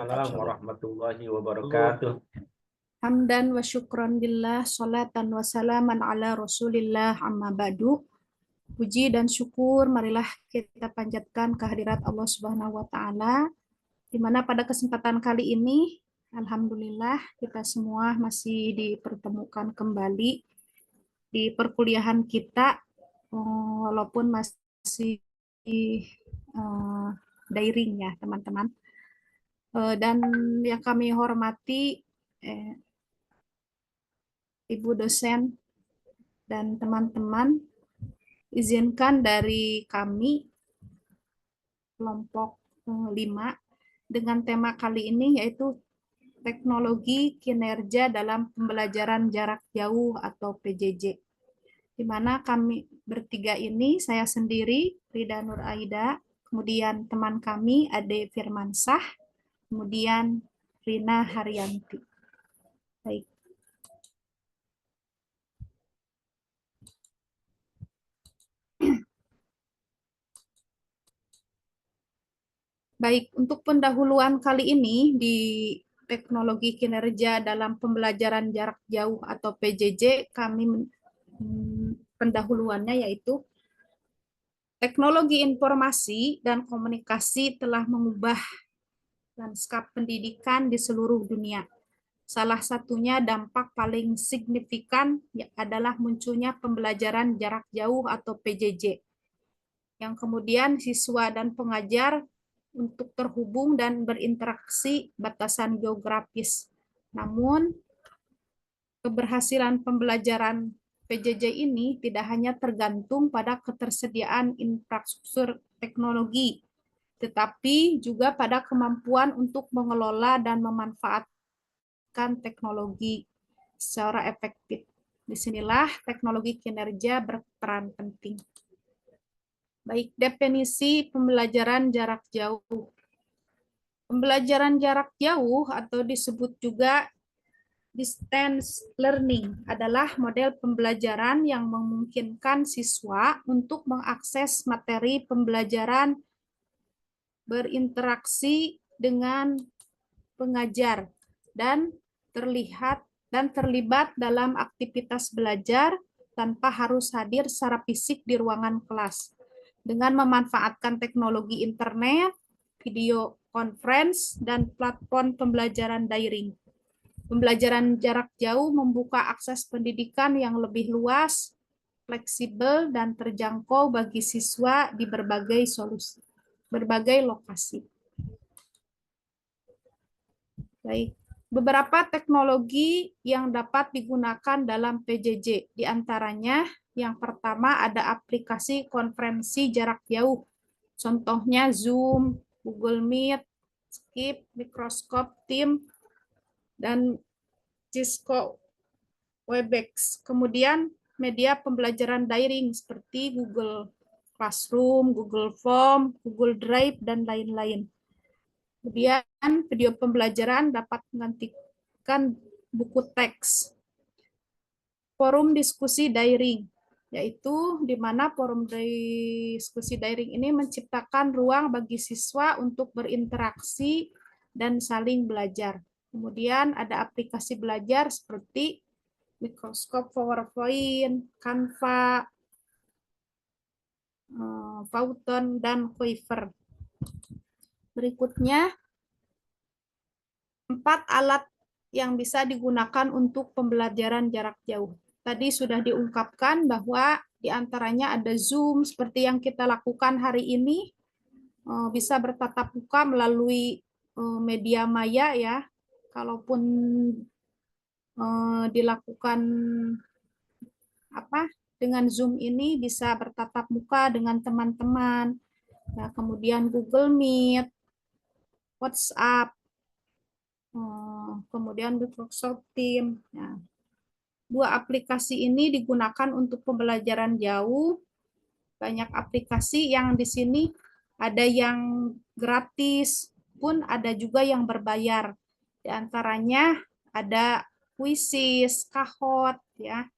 Waalaikumsalam warahmatullahi wabarakatuh. Hamdan wa syukran lillah, salatan wa salaman ala rasulillah, amma ba'du. Puji dan syukur marilah kita panjatkan kehadirat Allah Subhanahu wa taala, di mana pada kesempatan kali ini alhamdulillah kita semua masih dipertemukan kembali di perkuliahan kita, walaupun masih daring ya teman-teman. Dan yang kami hormati Ibu dosen dan teman-teman, izinkan dari kami kelompok 5 dengan tema kali ini yaitu teknologi kinerja dalam pembelajaran jarak jauh atau PJJ. Di mana kami bertiga ini, saya sendiri Rida Nur Aida, kemudian teman kami Ade Firmansah, kemudian Rina Haryanti. Baik. Baik, untuk pendahuluan kali ini di teknologi kinerja dalam pembelajaran jarak jauh atau PJJ, kami pendahuluannya yaitu teknologi informasi dan komunikasi telah mengubah lanskap pendidikan di seluruh dunia. Salah satunya dampak paling signifikan adalah munculnya pembelajaran jarak jauh atau PJJ, yang kemudian siswa dan pengajar untuk terhubung dan berinteraksi batasan geografis. Namun, keberhasilan pembelajaran PJJ ini tidak hanya tergantung pada ketersediaan infrastruktur teknologi, tetapi juga pada kemampuan untuk mengelola dan memanfaatkan teknologi secara efektif. Disinilah teknologi kinerja berperan penting. Baik, definisi pembelajaran jarak jauh. Pembelajaran jarak jauh atau disebut juga distance learning adalah model pembelajaran yang memungkinkan siswa untuk mengakses materi pembelajaran, berinteraksi dengan pengajar, dan terlibat dalam aktivitas belajar tanpa harus hadir secara fisik di ruangan kelas. Dengan memanfaatkan teknologi internet, video conference, dan platform pembelajaran daring. Pembelajaran jarak jauh membuka akses pendidikan yang lebih luas, fleksibel, dan terjangkau bagi siswa di berbagai lokasi. Baik, beberapa teknologi yang dapat digunakan dalam PJJ, di antaranya yang pertama ada aplikasi konferensi jarak jauh. Contohnya Zoom, Google Meet, Skype, Microsoft Teams, dan Cisco Webex. Kemudian media pembelajaran daring seperti Google Classroom, Google Form, Google Drive, dan lain-lain. Kemudian video pembelajaran dapat menggantikan buku teks. Forum diskusi daring, yaitu di mana forum diskusi daring ini menciptakan ruang bagi siswa untuk berinteraksi dan saling belajar. Kemudian ada aplikasi belajar seperti Microsoft PowerPoint, Canva, Fountain, dan Quiver. Berikutnya, 4 alat yang bisa digunakan untuk pembelajaran jarak jauh. Tadi sudah diungkapkan bahwa di antaranya ada Zoom seperti yang kita lakukan hari ini, bisa bertatap muka melalui media maya ya. Kalaupun dilakukan dengan Zoom ini bisa bertatap muka dengan teman-teman. Nah, kemudian Google Meet, WhatsApp, kemudian Microsoft Teams. Nah, 2 aplikasi ini digunakan untuk pembelajaran jauh. Banyak aplikasi yang di sini ada yang gratis, pun ada juga yang berbayar. Di antaranya ada Quizizz, Kahoot, ya,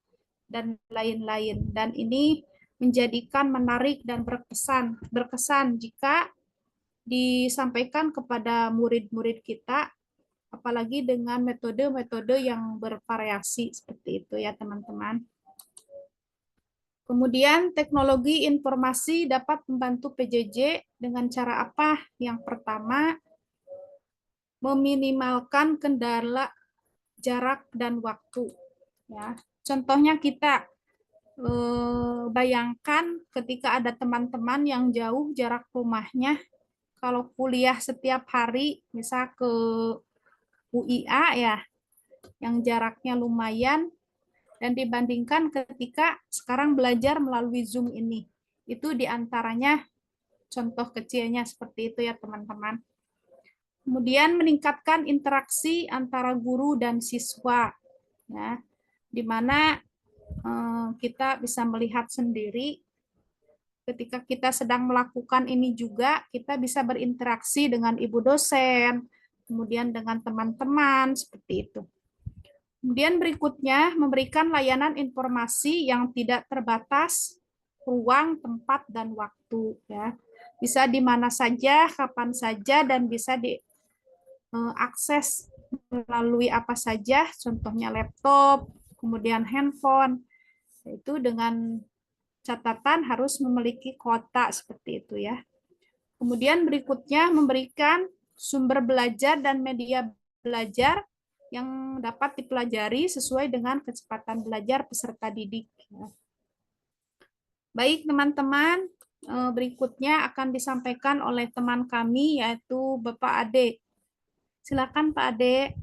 dan lain-lain. Dan ini menjadikan menarik dan berkesan jika disampaikan kepada murid-murid kita, apalagi dengan metode-metode yang bervariasi seperti itu ya teman-teman. Kemudian teknologi informasi dapat membantu PJJ dengan cara apa? Yang pertama, meminimalkan kendala jarak dan waktu. Ya, contohnya kita bayangkan ketika ada teman-teman yang jauh jarak rumahnya, kalau kuliah setiap hari, misal ke UIA ya, yang jaraknya lumayan, dan dibandingkan ketika sekarang belajar melalui Zoom ini. Itu diantaranya contoh kecilnya seperti itu ya teman-teman. Kemudian meningkatkan interaksi antara guru dan siswa, ya, di mana kita bisa melihat sendiri ketika kita sedang melakukan ini juga, kita bisa berinteraksi dengan ibu dosen, kemudian dengan teman-teman, seperti itu. Kemudian berikutnya, memberikan layanan informasi yang tidak terbatas ruang, tempat, dan waktu. Ya. Bisa di mana saja, kapan saja, dan bisa diakses melalui apa saja, contohnya laptop, kemudian handphone, itu dengan catatan harus memiliki kuota seperti itu ya. Kemudian berikutnya memberikan sumber belajar dan media belajar yang dapat dipelajari sesuai dengan kecepatan belajar peserta didik. Baik teman-teman, berikutnya akan disampaikan oleh teman kami yaitu Bapak Ade. Silakan Pak Ade.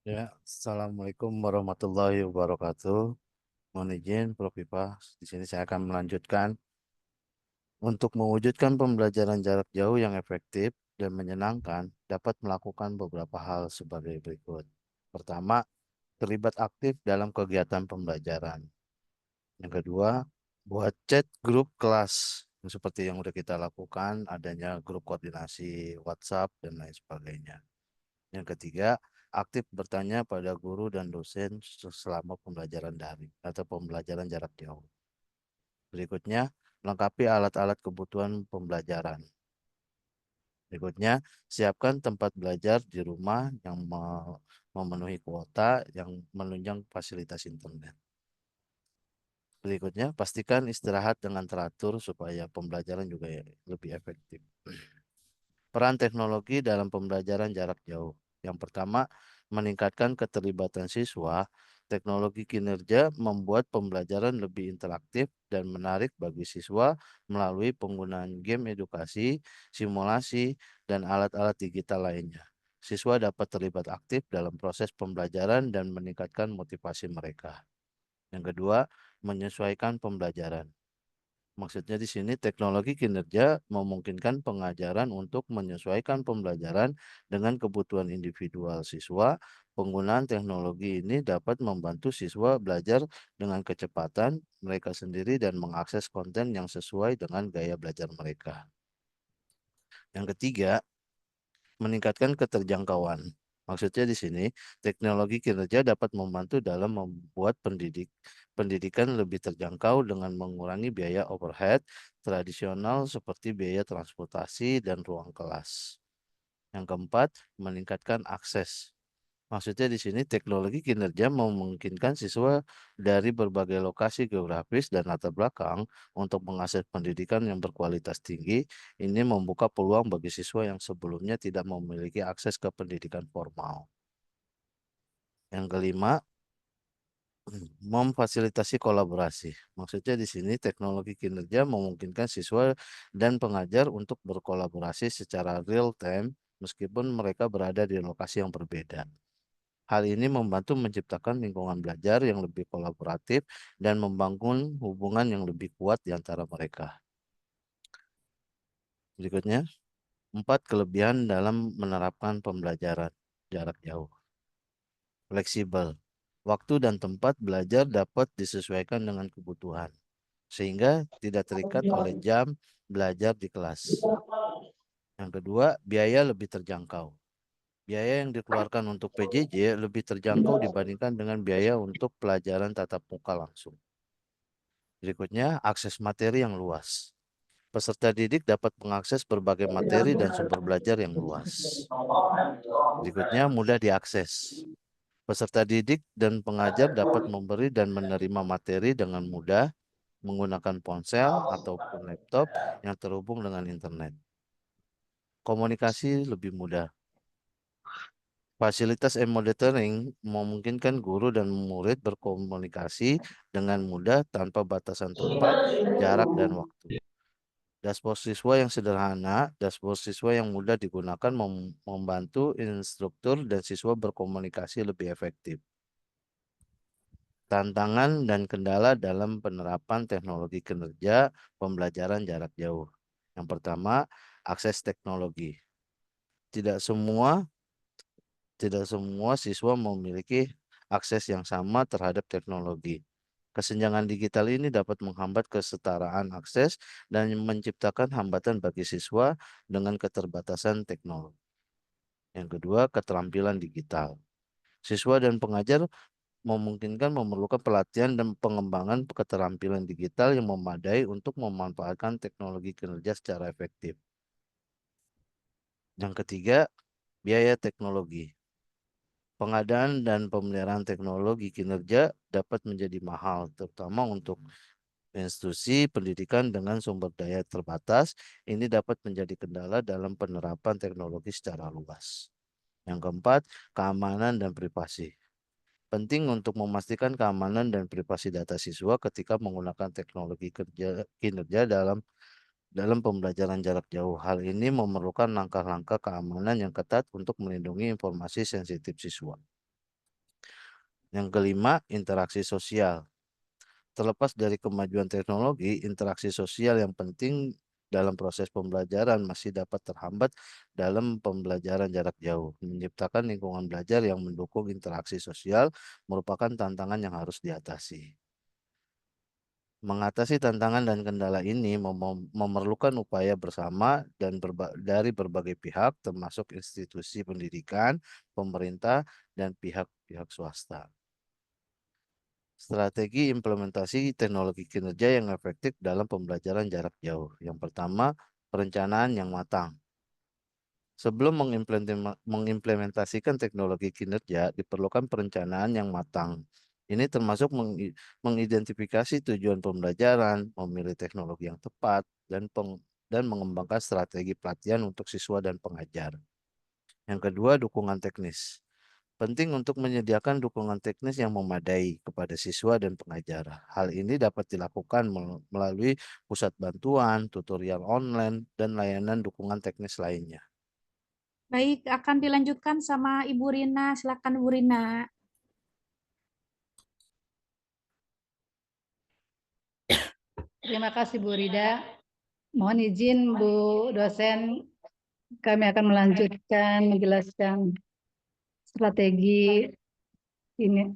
Ya, Assalamualaikum warahmatullahi wabarakatuh. Mohon izin, Prof. Ipa. Di sini saya akan melanjutkan untuk mewujudkan pembelajaran jarak jauh yang efektif dan menyenangkan, dapat melakukan beberapa hal sebagai berikut. Pertama, terlibat aktif dalam kegiatan pembelajaran. Yang kedua, buat chat grup kelas. Seperti yang sudah kita lakukan, adanya grup koordinasi WhatsApp dan lain sebagainya. Yang ketiga, aktif bertanya pada guru dan dosen selama pembelajaran daring atau pembelajaran jarak jauh. Berikutnya, melengkapi alat-alat kebutuhan pembelajaran. Berikutnya, siapkan tempat belajar di rumah yang memenuhi kuota yang menunjang fasilitas internet. Berikutnya, pastikan istirahat dengan teratur supaya pembelajaran juga lebih efektif. Peran teknologi dalam pembelajaran jarak jauh. Yang pertama, meningkatkan keterlibatan siswa. Teknologi kinerja membuat pembelajaran lebih interaktif dan menarik bagi siswa melalui penggunaan game edukasi, simulasi, dan alat-alat digital lainnya. Siswa dapat terlibat aktif dalam proses pembelajaran dan meningkatkan motivasi mereka. Yang kedua, menyesuaikan pembelajaran. Maksudnya di sini teknologi kinerja memungkinkan pengajaran untuk menyesuaikan pembelajaran dengan kebutuhan individual siswa. Penggunaan teknologi ini dapat membantu siswa belajar dengan kecepatan mereka sendiri dan mengakses konten yang sesuai dengan gaya belajar mereka. Yang ketiga, meningkatkan keterjangkauan. Maksudnya di sini, teknologi kinerja dapat membantu dalam membuat pendidikan lebih terjangkau dengan mengurangi biaya overhead tradisional seperti biaya transportasi dan ruang kelas. Yang keempat, meningkatkan akses. Maksudnya di sini teknologi kinerja memungkinkan siswa dari berbagai lokasi geografis dan latar belakang untuk mengakses pendidikan yang berkualitas tinggi. Ini membuka peluang bagi siswa yang sebelumnya tidak memiliki akses ke pendidikan formal. Yang kelima, memfasilitasi kolaborasi. Maksudnya di sini teknologi kinerja memungkinkan siswa dan pengajar untuk berkolaborasi secara real time meskipun mereka berada di lokasi yang berbeda. Hal ini membantu menciptakan lingkungan belajar yang lebih kolaboratif dan membangun hubungan yang lebih kuat di antara mereka. Berikutnya, 4 kelebihan dalam menerapkan pembelajaran jarak jauh. Fleksibel. Waktu dan tempat belajar dapat disesuaikan dengan kebutuhan, sehingga tidak terikat oleh jam belajar di kelas. Yang kedua, biaya lebih terjangkau. Biaya yang dikeluarkan untuk PJJ lebih terjangkau dibandingkan dengan biaya untuk pelajaran tatap muka langsung. Berikutnya, akses materi yang luas. Peserta didik dapat mengakses berbagai materi dan sumber belajar yang luas. Berikutnya, mudah diakses. Peserta didik dan pengajar dapat memberi dan menerima materi dengan mudah menggunakan ponsel ataupun laptop yang terhubung dengan internet. Komunikasi lebih mudah. Fasilitas e-monitoring memungkinkan guru dan murid berkomunikasi dengan mudah tanpa batasan tempat, jarak, dan waktu. Dashboard siswa yang sederhana, dashboard siswa yang mudah digunakan membantu instruktur dan siswa berkomunikasi lebih efektif. Tantangan dan kendala dalam penerapan teknologi kinerja pembelajaran jarak jauh. Yang pertama, akses teknologi. Tidak semua siswa memiliki akses yang sama terhadap teknologi. Kesenjangan digital ini dapat menghambat kesetaraan akses dan menciptakan hambatan bagi siswa dengan keterbatasan teknologi. Yang kedua, keterampilan digital. Siswa dan pengajar memerlukan pelatihan dan pengembangan keterampilan digital yang memadai untuk memanfaatkan teknologi kinerja secara efektif. Yang ketiga, biaya teknologi. Pengadaan dan pemeliharaan teknologi kinerja dapat menjadi mahal, terutama untuk institusi pendidikan dengan sumber daya terbatas. Ini dapat menjadi kendala dalam penerapan teknologi secara luas. Yang keempat, keamanan dan privasi. Penting untuk memastikan keamanan dan privasi data siswa ketika menggunakan teknologi kinerja dalam pembelajaran jarak jauh. Hal ini memerlukan langkah-langkah keamanan yang ketat untuk melindungi informasi sensitif siswa. Yang kelima, interaksi sosial. Terlepas dari kemajuan teknologi, interaksi sosial yang penting dalam proses pembelajaran masih dapat terhambat dalam pembelajaran jarak jauh. Menciptakan lingkungan belajar yang mendukung interaksi sosial merupakan tantangan yang harus diatasi. Mengatasi tantangan dan kendala ini memerlukan upaya bersama dan dari berbagai pihak, termasuk institusi pendidikan, pemerintah, dan pihak-pihak swasta. Strategi implementasi teknologi kinerja yang efektif dalam pembelajaran jarak jauh. Yang pertama, perencanaan yang matang. Sebelum mengimplementasikan teknologi kinerja, diperlukan perencanaan yang matang. Ini termasuk mengidentifikasi tujuan pembelajaran, memilih teknologi yang tepat, dan mengembangkan strategi pelatihan untuk siswa dan pengajar. Yang kedua, dukungan teknis. Penting untuk menyediakan dukungan teknis yang memadai kepada siswa dan pengajar. Hal ini dapat dilakukan melalui pusat bantuan, tutorial online, dan layanan dukungan teknis lainnya. Baik, akan dilanjutkan sama Ibu Rina. Silakan Bu Rina. Terima kasih Bu Rida. Mohon izin Bu dosen, kami akan melanjutkan menjelaskan strategi ini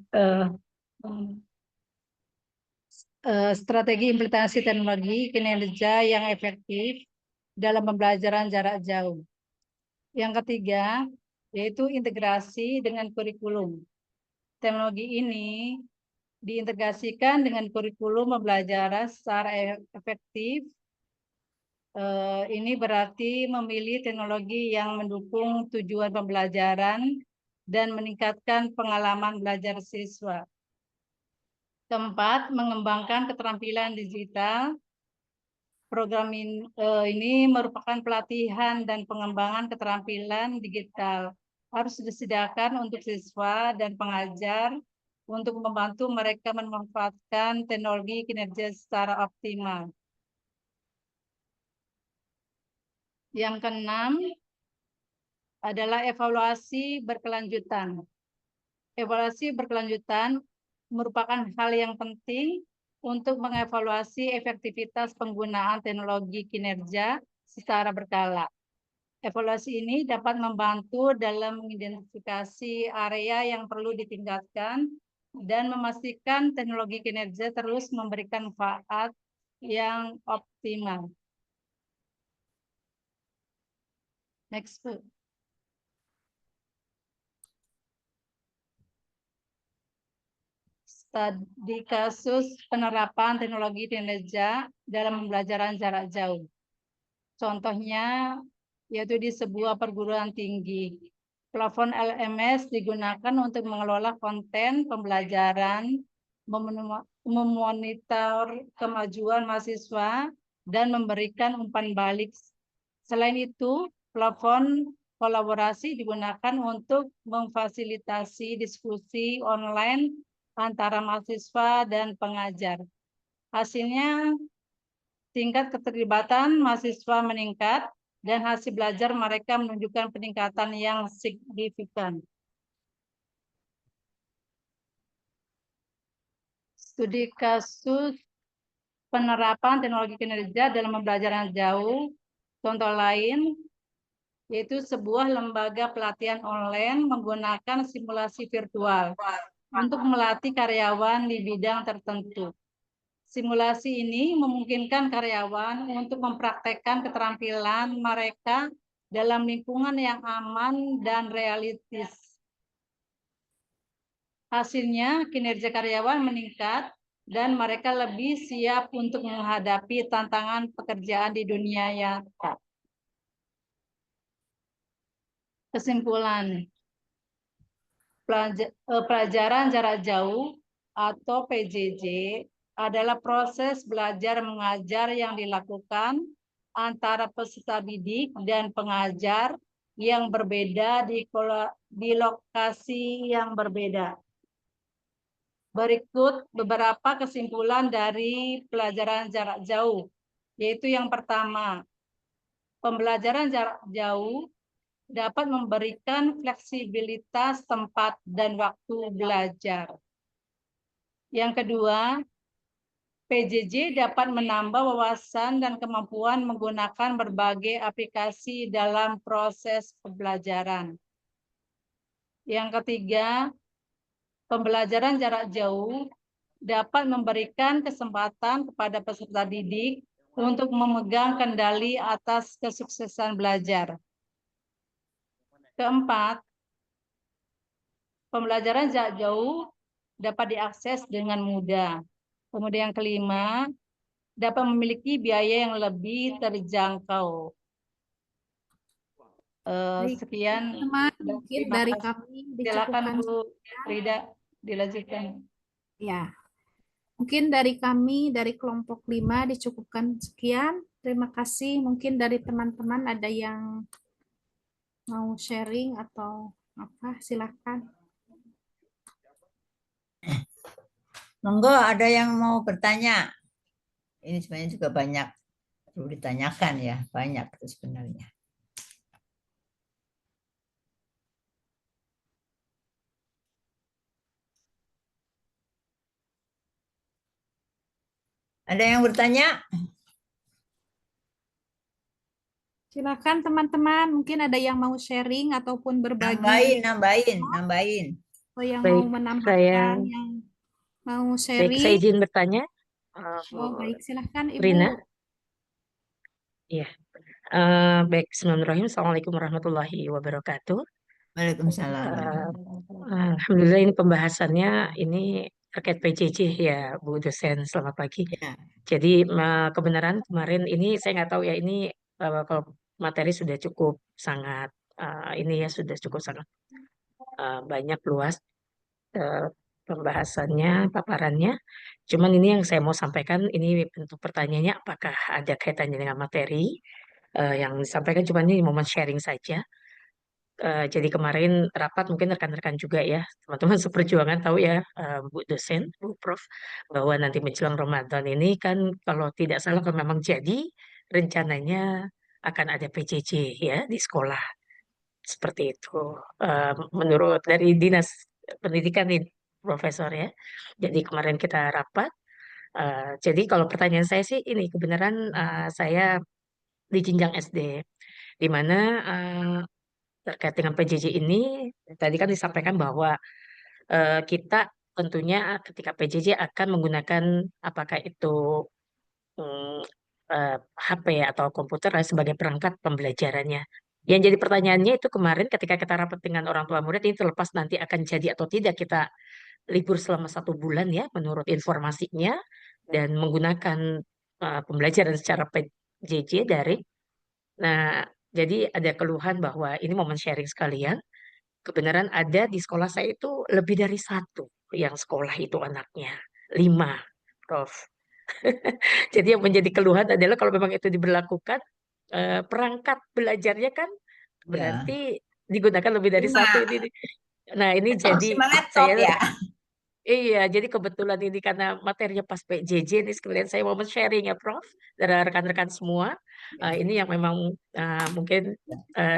strategi implementasi teknologi kinerja yang efektif dalam pembelajaran jarak jauh. Yang ketiga, yaitu integrasi dengan kurikulum. Teknologi ini diintegrasikan dengan kurikulum pembelajaran secara efektif. Ini berarti memilih teknologi yang mendukung tujuan pembelajaran dan meningkatkan pengalaman belajar siswa. Keempat, mengembangkan keterampilan digital. Program ini merupakan pelatihan dan pengembangan keterampilan digital. Harus disediakan untuk siswa dan pengajar untuk membantu mereka memanfaatkan teknologi kinerja secara optimal. Yang keenam adalah evaluasi berkelanjutan. Evaluasi berkelanjutan merupakan hal yang penting untuk mengevaluasi efektivitas penggunaan teknologi kinerja secara berkala. Evaluasi ini dapat membantu dalam mengidentifikasi area yang perlu ditingkatkan dan memastikan teknologi kinerja terus memberikan manfaat yang optimal. Next, Bu. Studi kasus penerapan teknologi kinerja dalam pembelajaran jarak jauh. Contohnya yaitu di sebuah perguruan tinggi. Plafon LMS digunakan untuk mengelola konten pembelajaran, memonitor kemajuan mahasiswa, dan memberikan umpan balik. Selain itu, plafon kolaborasi digunakan untuk memfasilitasi diskusi online antara mahasiswa dan pengajar. Hasilnya, tingkat keterlibatan mahasiswa meningkat dan hasil belajar mereka menunjukkan peningkatan yang signifikan. Studi kasus penerapan teknologi kinerja dalam pembelajaran jauh, contoh lain yaitu sebuah lembaga pelatihan online menggunakan simulasi virtual untuk melatih karyawan di bidang tertentu. Simulasi ini memungkinkan karyawan untuk mempraktekkan keterampilan mereka dalam lingkungan yang aman dan realistis. Hasilnya, kinerja karyawan meningkat dan mereka lebih siap untuk menghadapi tantangan pekerjaan di dunia nyata. Kesimpulan, pelajaran jarak jauh atau PJJ adalah proses belajar mengajar yang dilakukan antara peserta didik dan pengajar yang berbeda di lokasi yang berbeda. Berikut beberapa kesimpulan dari pelajaran jarak jauh, yaitu yang pertama, pembelajaran jarak jauh dapat memberikan fleksibilitas tempat dan waktu belajar. Yang kedua, PJJ dapat menambah wawasan dan kemampuan menggunakan berbagai aplikasi dalam proses pembelajaran. Yang ketiga, pembelajaran jarak jauh dapat memberikan kesempatan kepada peserta didik untuk memegang kendali atas kesuksesan belajar. Keempat, pembelajaran jarak jauh dapat diakses dengan mudah. Kemudian yang kelima, dapat memiliki biaya yang lebih terjangkau. Sekian. Teman, mungkin Terima dari kasih. kami Silakan dicukupkan. Bu Rida, dilanjutkan. Ya, mungkin dari kami dari kelompok 5 dicukupkan sekian. Terima kasih. Mungkin dari teman-teman ada yang mau sharing atau apa? Silakan. Monggo, ada yang mau bertanya? Ini sebenarnya juga banyak perlu ditanyakan ya, banyak itu sebenarnya. Ada yang bertanya? Silakan teman-teman, mungkin ada yang mau sharing ataupun berbagi Nambahin. atau yang Baik, mau menambahkan, yang mau Baik, saya sharing. izin bertanya. Oh, baik, silahkan Ibu. Rina. Iya. Baik, bismillahirrahmanirrahim. Assalamualaikum warahmatullahi wabarakatuh. Waalaikumsalam. Alhamdulillah ini pembahasannya ini terkait PJJ ya, Bu dosen. Selamat pagi. Ya. Jadi kebenaran kemarin ini saya nggak tahu ya ini kalau materi sudah cukup sangat ini ya sudah cukup sangat banyak luas pembahasannya, paparannya. Cuman ini yang saya mau sampaikan ini bentuk pertanyaannya apakah ada kaitannya dengan materi yang disampaikan, cuman ini momen sharing saja. Jadi kemarin rapat mungkin rekan-rekan juga ya, teman-teman seperjuangan tahu ya, Bu dosen, Bu Prof, bahwa nanti menjelang Ramadan ini kan kalau tidak salah kalau memang jadi rencananya akan ada PJJ ya di sekolah. Seperti itu. Menurut dari Dinas Pendidikan nih, Profesor ya. Jadi kemarin kita rapat. Jadi kalau pertanyaan saya sih ini kebenaran saya di jenjang SD, di mana terkait dengan PJJ ini tadi kan disampaikan bahwa kita tentunya ketika PJJ akan menggunakan apakah itu HP atau komputer sebagai perangkat pembelajarannya. Yang jadi pertanyaannya itu kemarin ketika kita rapat dengan orang tua murid ini terlepas nanti akan jadi atau tidak kita libur selama 1 bulan ya menurut informasinya dan menggunakan pembelajaran secara PJJ dari Nah, jadi ada keluhan bahwa ini momen sharing sekalian. Kebenaran ada di sekolah saya itu lebih dari satu yang sekolah itu anaknya. 5, Prof. Jadi yang menjadi keluhan adalah kalau memang itu diberlakukan, perangkat belajarnya kan Ya, berarti digunakan lebih dari 5 satu ini. Nah, ini jadi maksimal laptop saya ya. iya, jadi kebetulan ini karena materinya pas PJJ ini sekalian saya mau sharing ya Prof dari rekan-rekan semua. Ini yang memang mungkin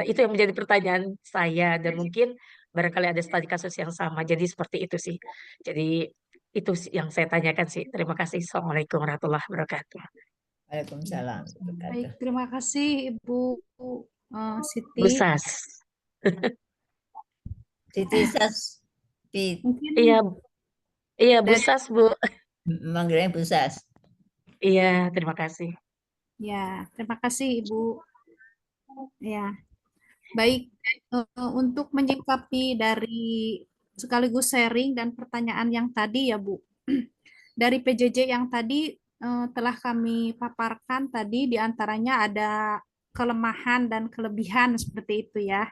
itu yang menjadi pertanyaan saya dan mungkin barangkali ada studi kasus yang sama. Jadi seperti itu sih. Jadi itu yang saya tanyakan sih. Terima kasih. Assalamualaikum warahmatullahi wabarakatuh. Waalaikumsalam. Baik, terima kasih Ibu Bu Siti. Sas. Siti Sas, Mungkin Iya, iya Bu dari Sas, Bu. manggilnya Bu Sas. Iya, terima kasih. ya, terima kasih Ibu. Ya, baik. Untuk menyikapi dari sekaligus sharing dan pertanyaan yang tadi ya Bu. Dari PJJ yang tadi telah kami paparkan tadi diantaranya ada kelemahan dan kelebihan seperti itu ya.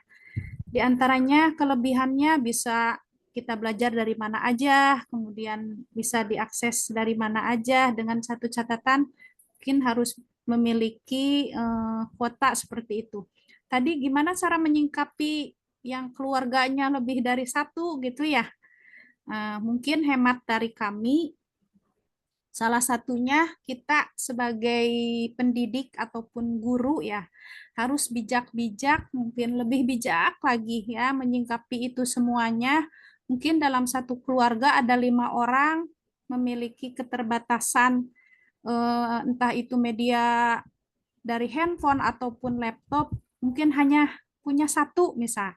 Di antaranya kelebihannya bisa kita belajar dari mana aja, kemudian bisa diakses dari mana aja dengan satu catatan mungkin harus memiliki kuota seperti itu. Tadi gimana cara menyingkapi yang keluarganya lebih dari satu gitu ya? Mungkin hemat dari kami, salah satunya kita sebagai pendidik ataupun guru ya harus bijak-bijak, mungkin lebih bijak lagi ya menyingkapi itu semuanya. Mungkin dalam satu keluarga ada 5 orang memiliki keterbatasan entah itu media dari handphone ataupun laptop, mungkin hanya punya satu misal.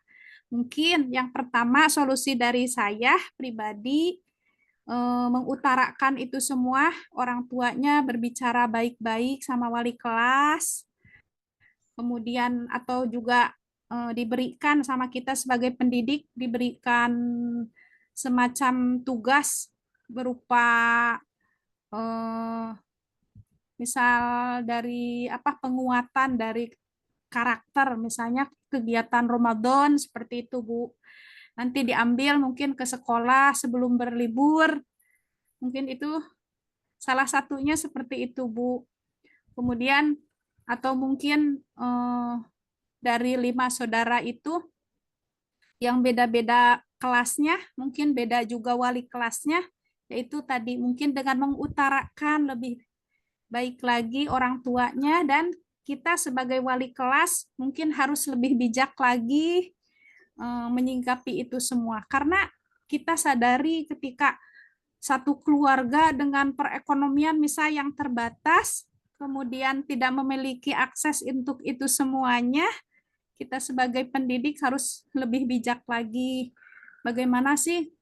Mungkin yang pertama solusi dari saya pribadi mengutarakan itu semua, orang tuanya berbicara baik-baik sama wali kelas, kemudian atau juga diberikan sama kita sebagai pendidik, diberikan semacam tugas berupa misal dari penguatan dari karakter, misalnya kegiatan Ramadan seperti itu Bu. Nanti diambil mungkin ke sekolah sebelum berlibur, mungkin itu salah satunya seperti itu, Bu. Kemudian atau mungkin dari 5 saudara itu yang beda-beda kelasnya, mungkin beda juga wali kelasnya, yaitu tadi mungkin dengan mengutarakan lebih baik lagi orang tuanya dan kita sebagai wali kelas mungkin harus lebih bijak lagi menyingkapi itu semua. Karena kita sadari ketika satu keluarga dengan perekonomian misalnya yang terbatas, kemudian tidak memiliki akses untuk itu semuanya, kita sebagai pendidik harus lebih bijak lagi. Bagaimana sih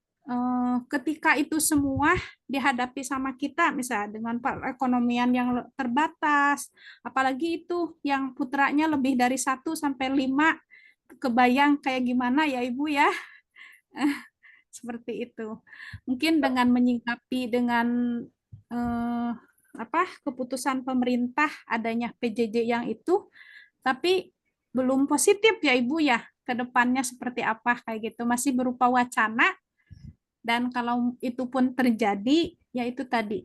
ketika itu semua dihadapi sama kita, misalnya dengan perekonomian yang terbatas, apalagi itu yang putranya lebih dari 1 sampai 5, kebayang kayak gimana ya Ibu ya. Seperti itu. Mungkin dengan menyingkapi dengan keputusan pemerintah adanya PJJ yang itu, tapi belum positif ya Ibu ya, ke depannya seperti apa kayak gitu, masih berupa wacana. Dan kalau itu pun terjadi, ya itu tadi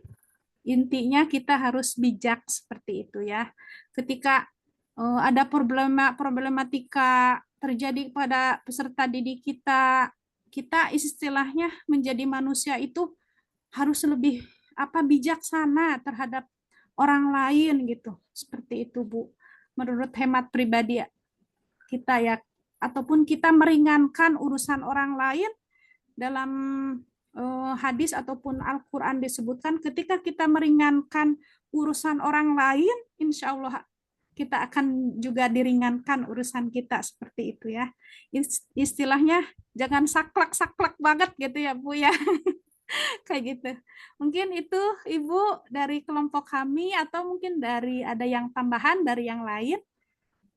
intinya kita harus bijak seperti itu ya. Ketika ada problematika terjadi pada peserta didik kita, kita istilahnya menjadi manusia itu harus lebih bijaksana terhadap orang lain gitu. Seperti itu Bu. Menurut hemat pribadi kita ya, ataupun kita meringankan urusan orang lain dalam hadis ataupun Al-Quran disebutkan ketika kita meringankan urusan orang lain, insya Allah kita akan juga diringankan urusan kita seperti itu ya. Istilahnya jangan saklek-saklek banget gitu ya Bu ya. Kayak gitu. Mungkin itu Ibu dari kelompok kami atau mungkin dari ada yang tambahan dari yang lain.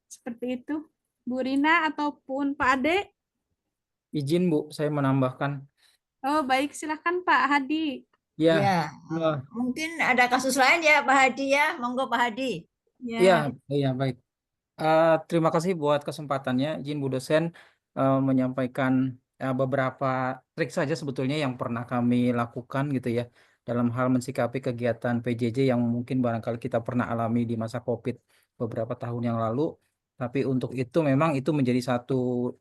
Seperti itu. Bu Rina ataupun Pak Ade. Izin Bu, saya menambahkan. Oh baik, silakan Pak Hadi. Ya, Mungkin ada kasus lain ya Pak Hadi ya, monggo Pak Hadi. Iya, baik. Terima kasih buat kesempatannya, izin Bu dosen menyampaikan beberapa trik saja sebetulnya yang pernah kami lakukan gitu ya dalam hal mensikapi kegiatan PJJ yang mungkin barangkali kita pernah alami di masa COVID beberapa tahun yang lalu. Tapi untuk itu memang itu menjadi satu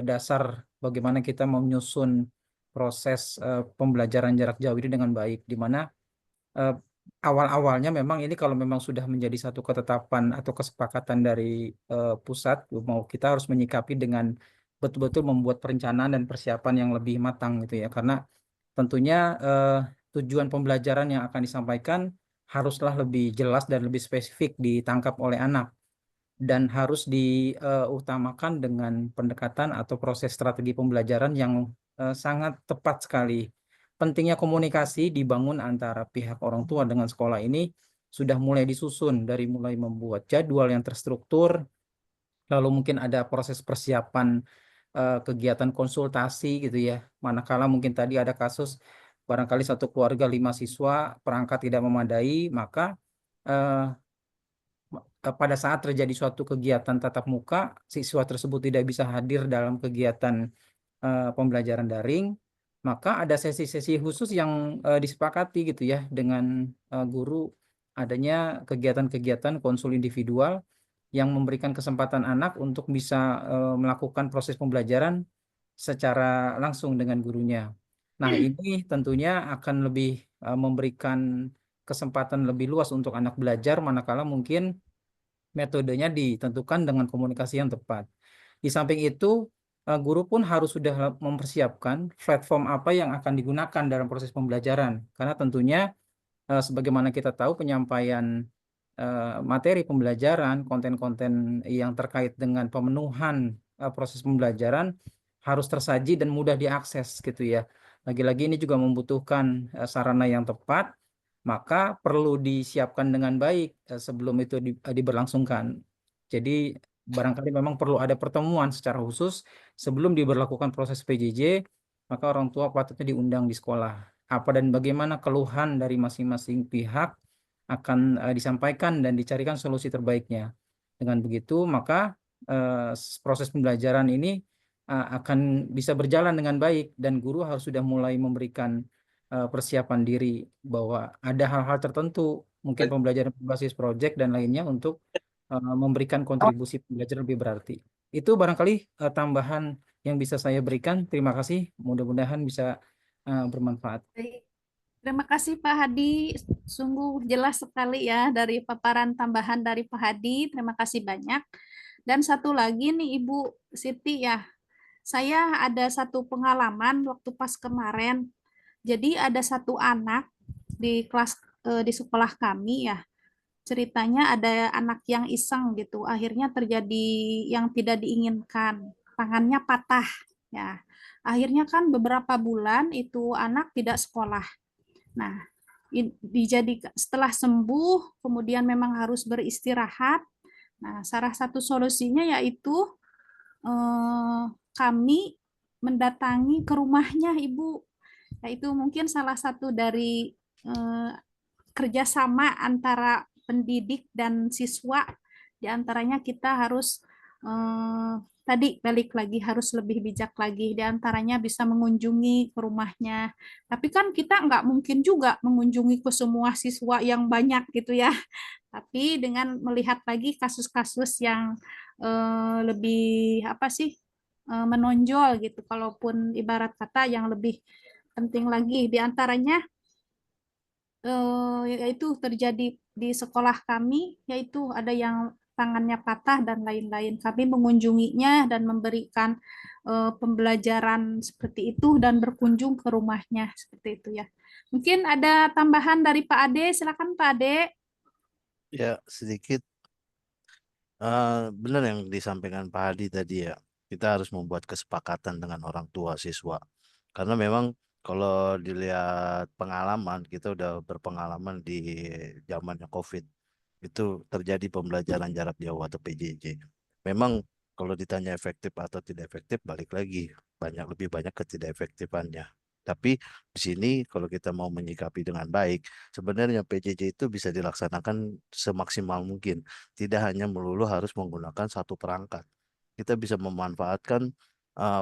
dasar bagaimana kita menyusun proses pembelajaran jarak jauh ini dengan baik, di mana eh, awal-awalnya memang ini kalau memang sudah menjadi satu ketetapan atau kesepakatan dari pusat, mau kita harus menyikapi dengan betul-betul membuat perencanaan dan persiapan yang lebih matang gitu ya, karena tentunya tujuan pembelajaran yang akan disampaikan haruslah lebih jelas dan lebih spesifik ditangkap oleh anak dan harus diutamakan dengan pendekatan atau proses strategi pembelajaran yang sangat tepat sekali. Pentingnya komunikasi dibangun antara pihak orang tua dengan sekolah ini sudah mulai disusun dari mulai membuat jadwal yang terstruktur, lalu mungkin ada proses persiapan kegiatan konsultasi gitu ya. Manakala mungkin tadi ada kasus barangkali satu keluarga 5 siswa perangkat tidak memadai, maka eh, pada saat terjadi suatu kegiatan tatap muka, siswa tersebut tidak bisa hadir dalam kegiatan pembelajaran daring, maka ada sesi-sesi khusus yang disepakati gitu ya dengan guru, adanya kegiatan-kegiatan konsul individual yang memberikan kesempatan anak untuk bisa melakukan proses pembelajaran secara langsung dengan gurunya. Nah, ini tentunya akan lebih memberikan kesempatan lebih luas untuk anak belajar, manakala mungkin metodenya ditentukan dengan komunikasi yang tepat. Di samping itu, guru pun harus sudah mempersiapkan platform apa yang akan digunakan dalam proses pembelajaran. Karena tentunya sebagaimana kita tahu penyampaian materi pembelajaran, konten-konten yang terkait dengan pemenuhan proses pembelajaran harus tersaji dan mudah diakses gitu ya. Lagi-lagi ini juga membutuhkan sarana yang tepat, maka perlu disiapkan dengan baik sebelum itu diberlangsungkan. Jadi barangkali memang perlu ada pertemuan secara khusus sebelum diberlakukan proses PJJ, maka orang tua patutnya diundang di sekolah. Apa dan bagaimana keluhan dari masing-masing pihak akan disampaikan dan dicarikan solusi terbaiknya. Dengan begitu, maka proses pembelajaran ini akan bisa berjalan dengan baik dan guru harus sudah mulai memberikan persiapan diri bahwa ada hal-hal tertentu, mungkin pembelajaran berbasis proyek dan lainnya untuk memberikan kontribusi pembelajaran lebih berarti. Itu barangkali tambahan yang bisa saya berikan. Terima kasih. Mudah-mudahan bisa bermanfaat. Baik. Terima kasih Pak Hadi, sungguh jelas sekali ya dari paparan tambahan dari Pak Hadi. Terima kasih banyak. Dan satu lagi nih Ibu Siti ya, saya ada satu pengalaman waktu pas kemarin. Jadi ada satu anak di kelas di sekolah kami ya. Ceritanya ada anak yang iseng gitu, akhirnya terjadi yang tidak diinginkan, tangannya patah ya. Akhirnya kan beberapa bulan itu anak tidak sekolah. Nah, setelah sembuh, kemudian memang harus beristirahat. Nah, salah satu solusinya yaitu kami mendatangi ke rumahnya, Ibu. Yaitu mungkin salah satu dari kerjasama antara pendidik dan siswa. Di antaranya kita harus tadi balik lagi harus lebih bijak lagi, di antaranya bisa mengunjungi ke rumahnya. Tapi kan kita nggak mungkin juga mengunjungi ke semua siswa yang banyak gitu ya. Tapi dengan melihat lagi kasus-kasus yang lebih apa sih menonjol gitu, kalaupun ibarat kata yang lebih penting lagi, di antaranya yaitu terjadi di sekolah kami, yaitu ada yang tangannya patah dan lain-lain. Kami mengunjunginya dan memberikan pembelajaran seperti itu dan berkunjung ke rumahnya seperti itu ya. Mungkin ada tambahan dari Pak Ade, silakan Pak Ade. Ya, sedikit benar yang disampaikan Pak Hadi tadi ya. Kita harus membuat kesepakatan dengan orang tua siswa. Karena memang kalau dilihat pengalaman, kita udah berpengalaman di zamannya COVID. Itu terjadi pembelajaran jarak jauh atau PJJ. Memang kalau ditanya efektif atau tidak efektif, balik lagi lebih banyak ketidak efektifannya. Tapi di sini kalau kita mau menyikapi dengan baik, sebenarnya PJJ itu bisa dilaksanakan semaksimal mungkin. Tidak hanya melulu harus menggunakan satu perangkat. Kita bisa memanfaatkan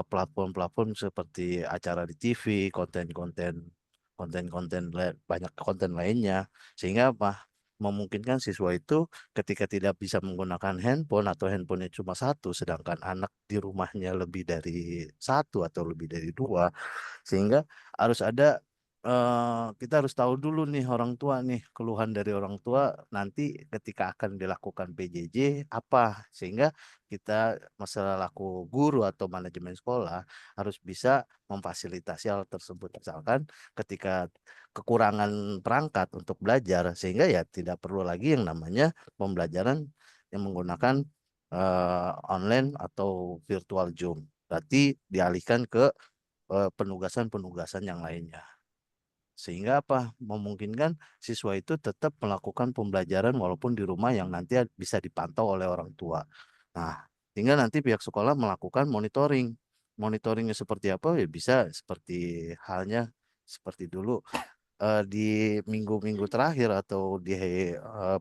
platform-platform seperti acara di TV, banyak konten lainnya, sehingga apa? Memungkinkan siswa itu ketika tidak bisa menggunakan handphone atau handphonenya cuma satu, sedangkan anak di rumahnya lebih dari satu atau lebih dari dua, sehingga harus ada kita harus tahu dulu nih orang tua nih, keluhan dari orang tua nanti ketika akan dilakukan PJJ apa, sehingga kita masalah laku guru atau manajemen sekolah harus bisa memfasilitasi hal tersebut. Misalkan ketika kekurangan perangkat untuk belajar, sehingga ya tidak perlu lagi yang namanya pembelajaran yang menggunakan online atau virtual Zoom. Berarti dialihkan ke penugasan-penugasan yang lainnya. Sehingga apa? Memungkinkan siswa itu tetap melakukan pembelajaran walaupun di rumah yang nanti bisa dipantau oleh orang tua. Nah, tinggal nanti pihak sekolah melakukan monitoring. Monitoringnya seperti apa? Ya bisa seperti halnya seperti dulu di minggu-minggu terakhir atau di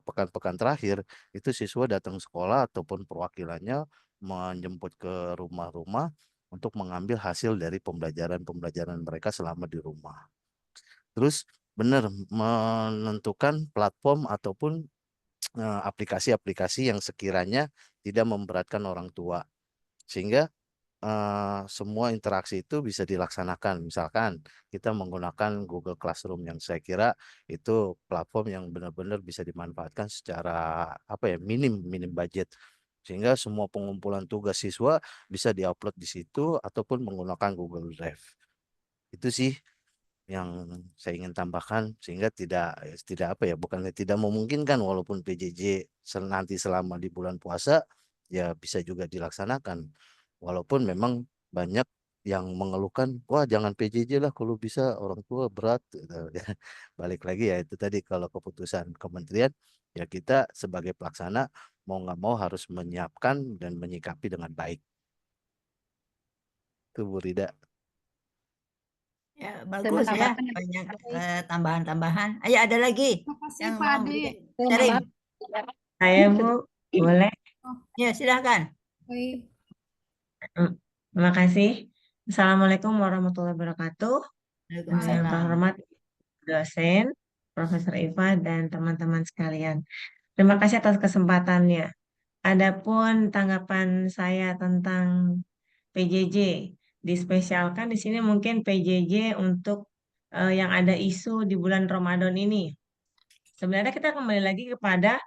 pekan-pekan terakhir itu siswa datang sekolah ataupun perwakilannya menjemput ke rumah-rumah untuk mengambil hasil dari pembelajaran-pembelajaran mereka selama di rumah. Terus benar menentukan platform ataupun aplikasi-aplikasi yang sekiranya tidak memberatkan orang tua. Sehingga semua interaksi itu bisa dilaksanakan. Misalkan kita menggunakan Google Classroom yang saya kira itu platform yang benar-benar bisa dimanfaatkan secara minim budget. Sehingga semua pengumpulan tugas siswa bisa diupload di situ ataupun menggunakan Google Drive. Itu sih yang saya ingin tambahkan, sehingga tidak bukannya tidak memungkinkan, walaupun PJJ nanti selama di bulan puasa ya bisa juga dilaksanakan, walaupun memang banyak yang mengeluhkan, wah jangan PJJ lah kalau bisa, orang tua berat gitu. Balik lagi ya itu tadi, kalau keputusan kementerian ya kita sebagai pelaksana mau nggak mau harus menyiapkan dan menyikapi dengan baik. Itu Bu Rida. Ya, Saya bagus ya, menambahkan banyak tambahan-tambahan. Ayo ada lagi Terima kasih yang Pak mau Ade. sharing. Saya Bu, boleh? Ya, silakan. Baik. Terima kasih. Assalamualaikum warahmatullahi wabarakatuh. Yang Waalaikumsalam. terhormat dosen, Profesor Iva, dan teman-teman sekalian. Terima kasih atas kesempatannya. Adapun tanggapan saya tentang PJJ, dispesialkan di sini mungkin PJJ untuk yang ada isu di bulan Ramadan ini. Sebenarnya kita kembali lagi kepada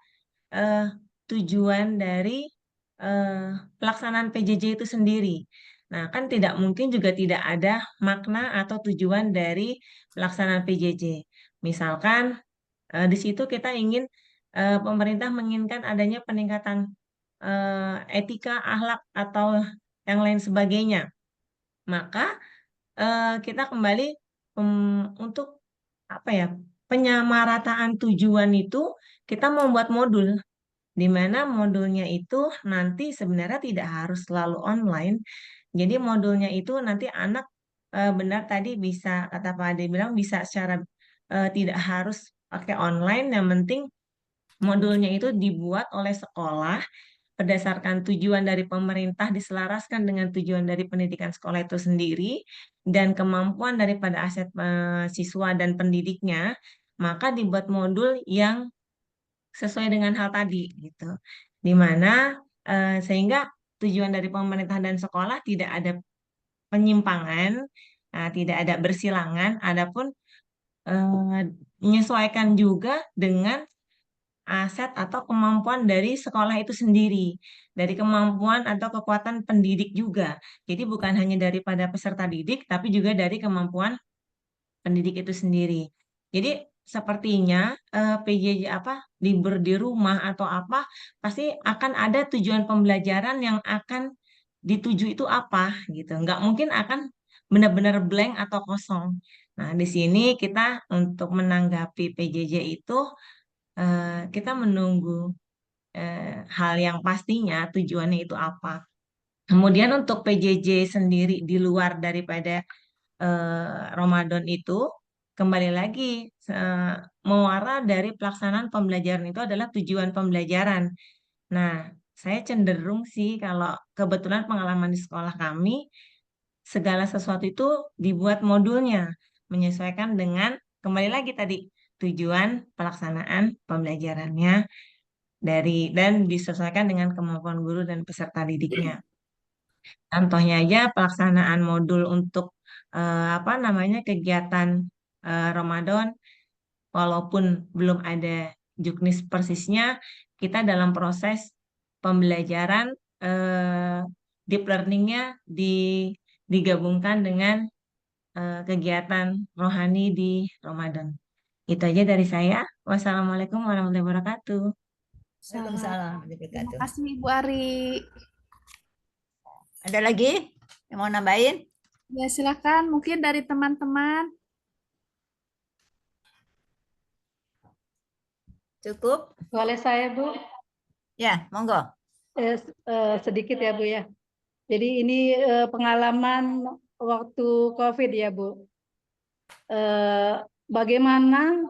tujuan dari pelaksanaan PJJ itu sendiri. Nah, kan tidak mungkin juga tidak ada makna atau tujuan dari pelaksanaan PJJ. Misalkan di situ kita ingin pemerintah menginginkan adanya peningkatan etika, akhlak atau yang lain sebagainya. Maka kita kembali untuk penyamarataan tujuan itu kita membuat modul, di mana modulnya itu nanti sebenarnya tidak harus selalu online. Jadi modulnya itu nanti anak benar tadi bisa, kata Pak Ade bilang, bisa secara tidak harus pakai online, yang penting modulnya itu dibuat oleh sekolah berdasarkan tujuan dari pemerintah, diselaraskan dengan tujuan dari pendidikan sekolah itu sendiri dan kemampuan daripada aset siswa dan pendidiknya, maka dibuat modul yang sesuai dengan hal tadi gitu. Di mana sehingga tujuan dari pemerintah dan sekolah tidak ada penyimpangan, tidak ada bersilangan, adapun menyesuaikan juga dengan aset atau kemampuan dari sekolah itu sendiri, dari kemampuan atau kekuatan pendidik juga. Jadi bukan hanya daripada peserta didik, tapi juga dari kemampuan pendidik itu sendiri. Jadi sepertinya PJJ libur di rumah atau apa, pasti akan ada tujuan pembelajaran yang akan dituju itu apa gitu. Nggak mungkin akan benar-benar blank atau kosong. Nah, di sini kita untuk menanggapi PJJ itu kita menunggu hal yang pastinya tujuannya itu apa. Kemudian untuk PJJ sendiri di luar daripada Ramadan itu kembali lagi muara dari pelaksanaan pembelajaran itu adalah tujuan pembelajaran. Nah, saya cenderung sih kalau kebetulan pengalaman di sekolah kami, segala sesuatu itu dibuat modulnya, menyesuaikan dengan kembali lagi tadi tujuan pelaksanaan pembelajarannya dan disesuaikan dengan kemampuan guru dan peserta didiknya. Contohnya aja pelaksanaan modul untuk kegiatan Ramadan, walaupun belum ada juknis persisnya, kita dalam proses pembelajaran deep learning-nya digabungkan dengan kegiatan rohani di Ramadan. Itu aja dari saya. Wassalamualaikum warahmatullahi wabarakatuh. Waalaikumsalam warahmatullahi Terima wabarakatuh. kasih Ibu Ari. Ada lagi yang mau nambahin? Ya, silakan mungkin dari teman-teman. Cukup? Boleh saya, Bu? Ya, monggo. Sedikit ya, Bu ya. Jadi ini pengalaman waktu COVID ya, Bu. Bagaimana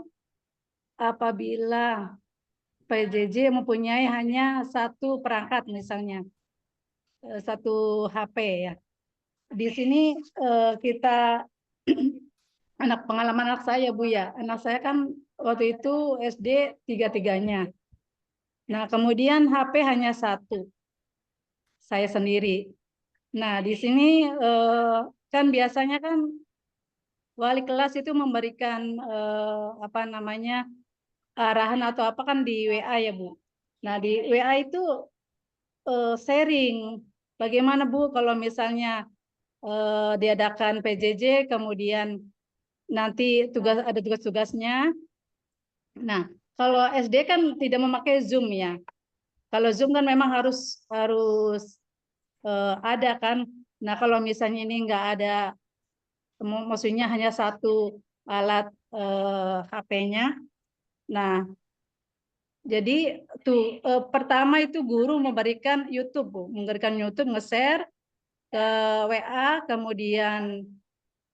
apabila PJJ mempunyai hanya satu perangkat misalnya, satu HP ya. Di sini kita pengalaman anak saya, Bu ya. Anak saya kan waktu itu SD tiga-tiganya. Nah, kemudian HP hanya satu. Saya sendiri. Nah, di sini kan biasanya kan wali kelas itu memberikan arahan atau apa kan di WA ya, Bu. Nah, di WA itu sharing bagaimana, Bu, kalau misalnya diadakan PJJ kemudian nanti ada tugas-tugasnya. Nah, kalau SD kan tidak memakai Zoom ya. Kalau Zoom kan memang harus ada kan. Nah, kalau misalnya ini nggak ada, maksudnya hanya satu alat HP-nya. Nah, jadi pertama itu guru memberikan YouTube, Bu. Memberikan YouTube, nge-share ke WA, kemudian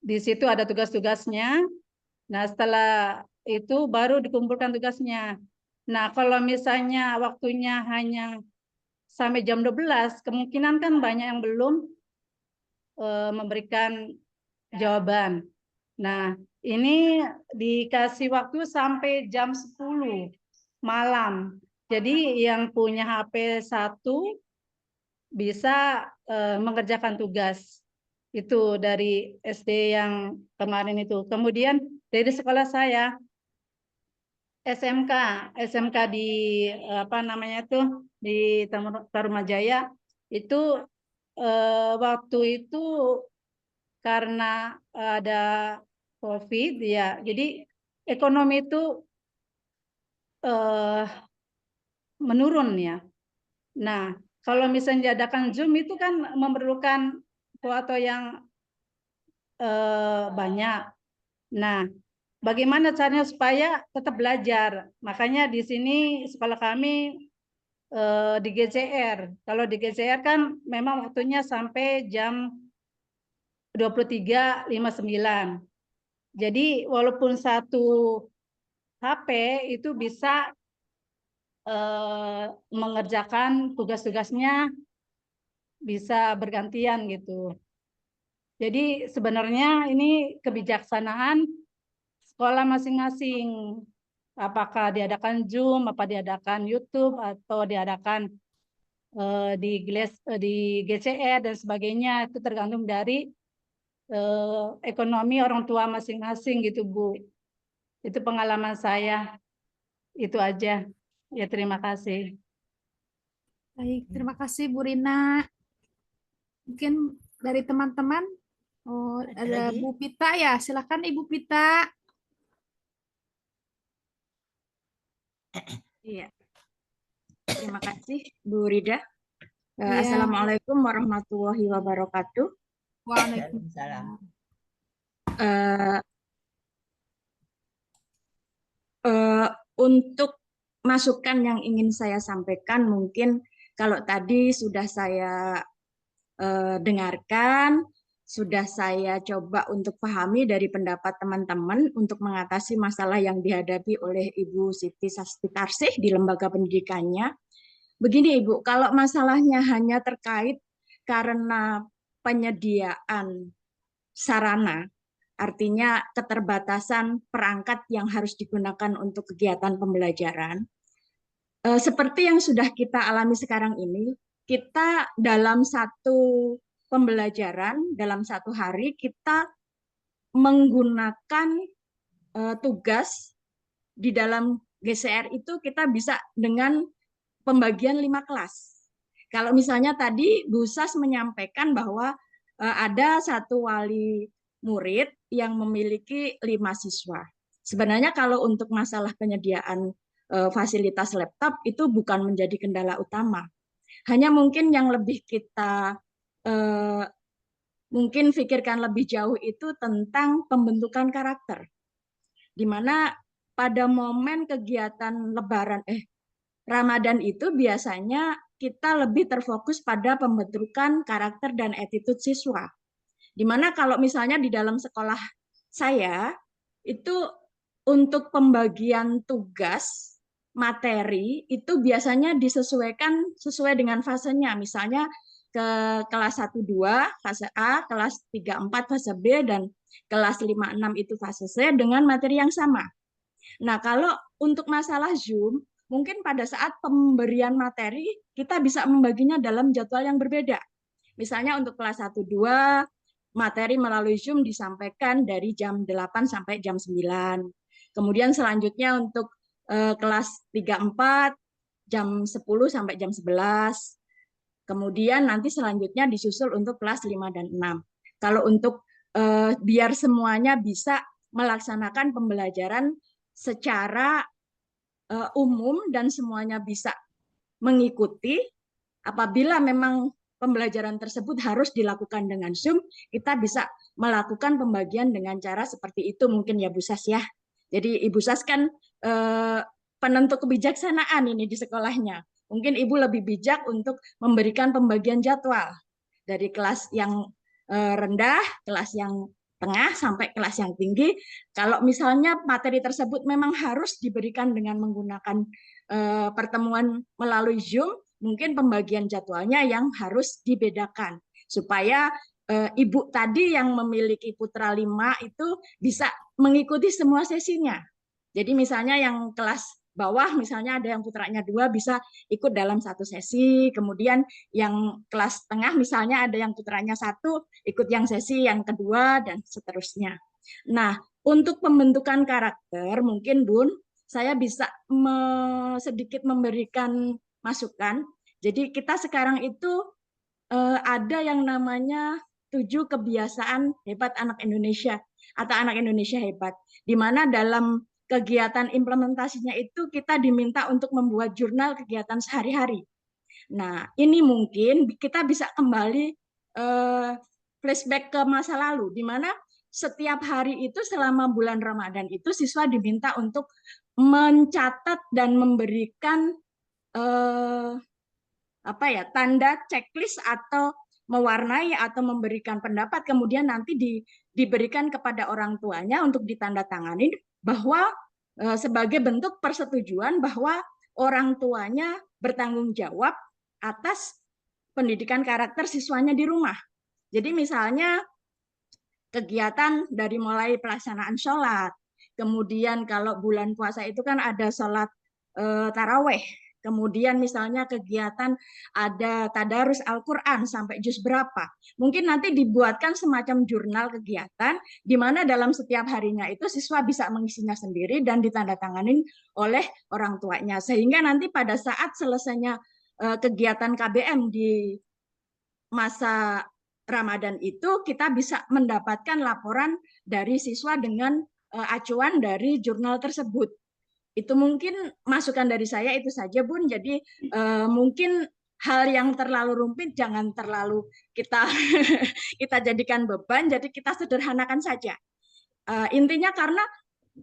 di situ ada tugas-tugasnya. Nah, setelah itu baru dikumpulkan tugasnya. Nah, kalau misalnya waktunya hanya sampai jam 12, kemungkinan kan banyak yang belum memberikan jawaban. Nah, ini dikasih waktu sampai jam 10 malam. Jadi yang punya HP 1 bisa mengerjakan tugas. Itu dari SD yang kemarin itu. Kemudian dari sekolah saya, SMK di di Tarumajaya itu waktu itu karena ada COVID ya, jadi ekonomi itu menurun ya. Nah, kalau misalnya diadakan Zoom itu kan memerlukan foto yang banyak. Nah, bagaimana caranya supaya tetap belajar? Makanya di sini sekolah kami di GCR. Kalau di GCR kan memang waktunya sampai jam 23.59. Jadi walaupun satu HP itu bisa mengerjakan tugas-tugasnya bisa bergantian gitu. Jadi sebenarnya ini kebijaksanaan sekolah masing-masing. Apakah diadakan Zoom, apa diadakan YouTube, atau diadakan di GCR dan sebagainya, itu tergantung dari ekonomi orang tua masing-masing gitu, Bu. Itu pengalaman saya. Itu aja. Ya, terima kasih. Baik, terima kasih Bu Rina. Mungkin dari teman-teman, ada lagi? Bu Pita ya, silakan Ibu Pita. Iya. Terima kasih Bu Rida. Iya. Assalamualaikum warahmatullahi wabarakatuh. Waalaikumsalam. Untuk masukan yang ingin saya sampaikan, mungkin kalau tadi sudah saya dengarkan, sudah saya coba untuk pahami dari pendapat teman-teman untuk mengatasi masalah yang dihadapi oleh Ibu Siti Sastitarsih di lembaga pendidikannya. Begini Ibu, kalau masalahnya hanya terkait karena penyediaan sarana, artinya keterbatasan perangkat yang harus digunakan untuk kegiatan pembelajaran, seperti yang sudah kita alami sekarang ini, kita dalam satu pembelajaran, dalam satu hari, kita menggunakan tugas di dalam GCR itu kita bisa dengan pembagian 5 kelas. Kalau misalnya tadi Bu Sas menyampaikan bahwa ada satu wali murid yang memiliki 5 siswa. Sebenarnya kalau untuk masalah penyediaan fasilitas laptop itu bukan menjadi kendala utama. Hanya mungkin yang lebih kita mungkin pikirkan lebih jauh itu tentang pembentukan karakter. Di mana pada momen kegiatan Ramadan itu biasanya kita lebih terfokus pada pembentukan karakter dan attitude siswa. Di mana kalau misalnya di dalam sekolah saya itu untuk pembagian tugas materi itu biasanya disesuaikan sesuai dengan fasenya. Misalnya ke kelas 1-2 fase A, kelas 3-4 fase B, dan kelas 5-6 itu fase C dengan materi yang sama. Nah, kalau untuk masalah Zoom, mungkin pada saat pemberian materi kita bisa membaginya dalam jadwal yang berbeda. Misalnya untuk kelas 1-2, materi melalui Zoom disampaikan dari jam 8 sampai jam 9. Kemudian selanjutnya untuk kelas 3-4, jam 10 sampai jam 11. Kemudian nanti selanjutnya disusul untuk kelas 5 dan 6. Kalau untuk biar semuanya bisa melaksanakan pembelajaran secara umum dan semuanya bisa mengikuti, apabila memang pembelajaran tersebut harus dilakukan dengan Zoom, kita bisa melakukan pembagian dengan cara seperti itu mungkin ya Bu Sas ya. Jadi Ibu Sas kan penentu kebijaksanaan ini di sekolahnya. Mungkin Ibu lebih bijak untuk memberikan pembagian jadwal dari kelas yang rendah, kelas yang tengah, sampai kelas yang tinggi. Kalau misalnya materi tersebut memang harus diberikan dengan menggunakan pertemuan melalui Zoom, mungkin pembagian jadwalnya yang harus dibedakan. Supaya Ibu tadi yang memiliki putra 5 itu bisa mengikuti semua sesinya. Jadi misalnya yang kelas bawah misalnya ada yang putranya 2 bisa ikut dalam satu sesi, kemudian yang kelas tengah misalnya ada yang putranya 1 ikut yang sesi yang kedua, dan seterusnya. Nah, untuk pembentukan karakter mungkin Bun, saya bisa sedikit memberikan masukan. Jadi kita sekarang itu ada yang namanya 7 kebiasaan hebat anak Indonesia atau anak Indonesia hebat, di mana dalam kegiatan implementasinya itu kita diminta untuk membuat jurnal kegiatan sehari-hari. Nah, ini mungkin kita bisa kembali flashback ke masa lalu, di mana setiap hari itu selama bulan Ramadan itu siswa diminta untuk mencatat dan memberikan tanda checklist atau mewarnai atau memberikan pendapat, kemudian nanti diberikan kepada orang tuanya untuk ditandatangani bahwa sebagai bentuk persetujuan bahwa orang tuanya bertanggung jawab atas pendidikan karakter siswanya di rumah. Jadi misalnya kegiatan dari mulai pelaksanaan sholat, kemudian kalau bulan puasa itu kan ada sholat taraweh, kemudian misalnya kegiatan ada tadarus Al-Quran sampai juz berapa. Mungkin nanti dibuatkan semacam jurnal kegiatan di mana dalam setiap harinya itu siswa bisa mengisinya sendiri dan ditandatangani oleh orang tuanya. Sehingga nanti pada saat selesainya kegiatan KBM di masa Ramadan itu kita bisa mendapatkan laporan dari siswa dengan acuan dari jurnal tersebut. Itu mungkin masukan dari saya itu saja Bun. Jadi mungkin hal yang terlalu rumit jangan terlalu kita kita jadikan beban, jadi kita sederhanakan saja. Intinya karena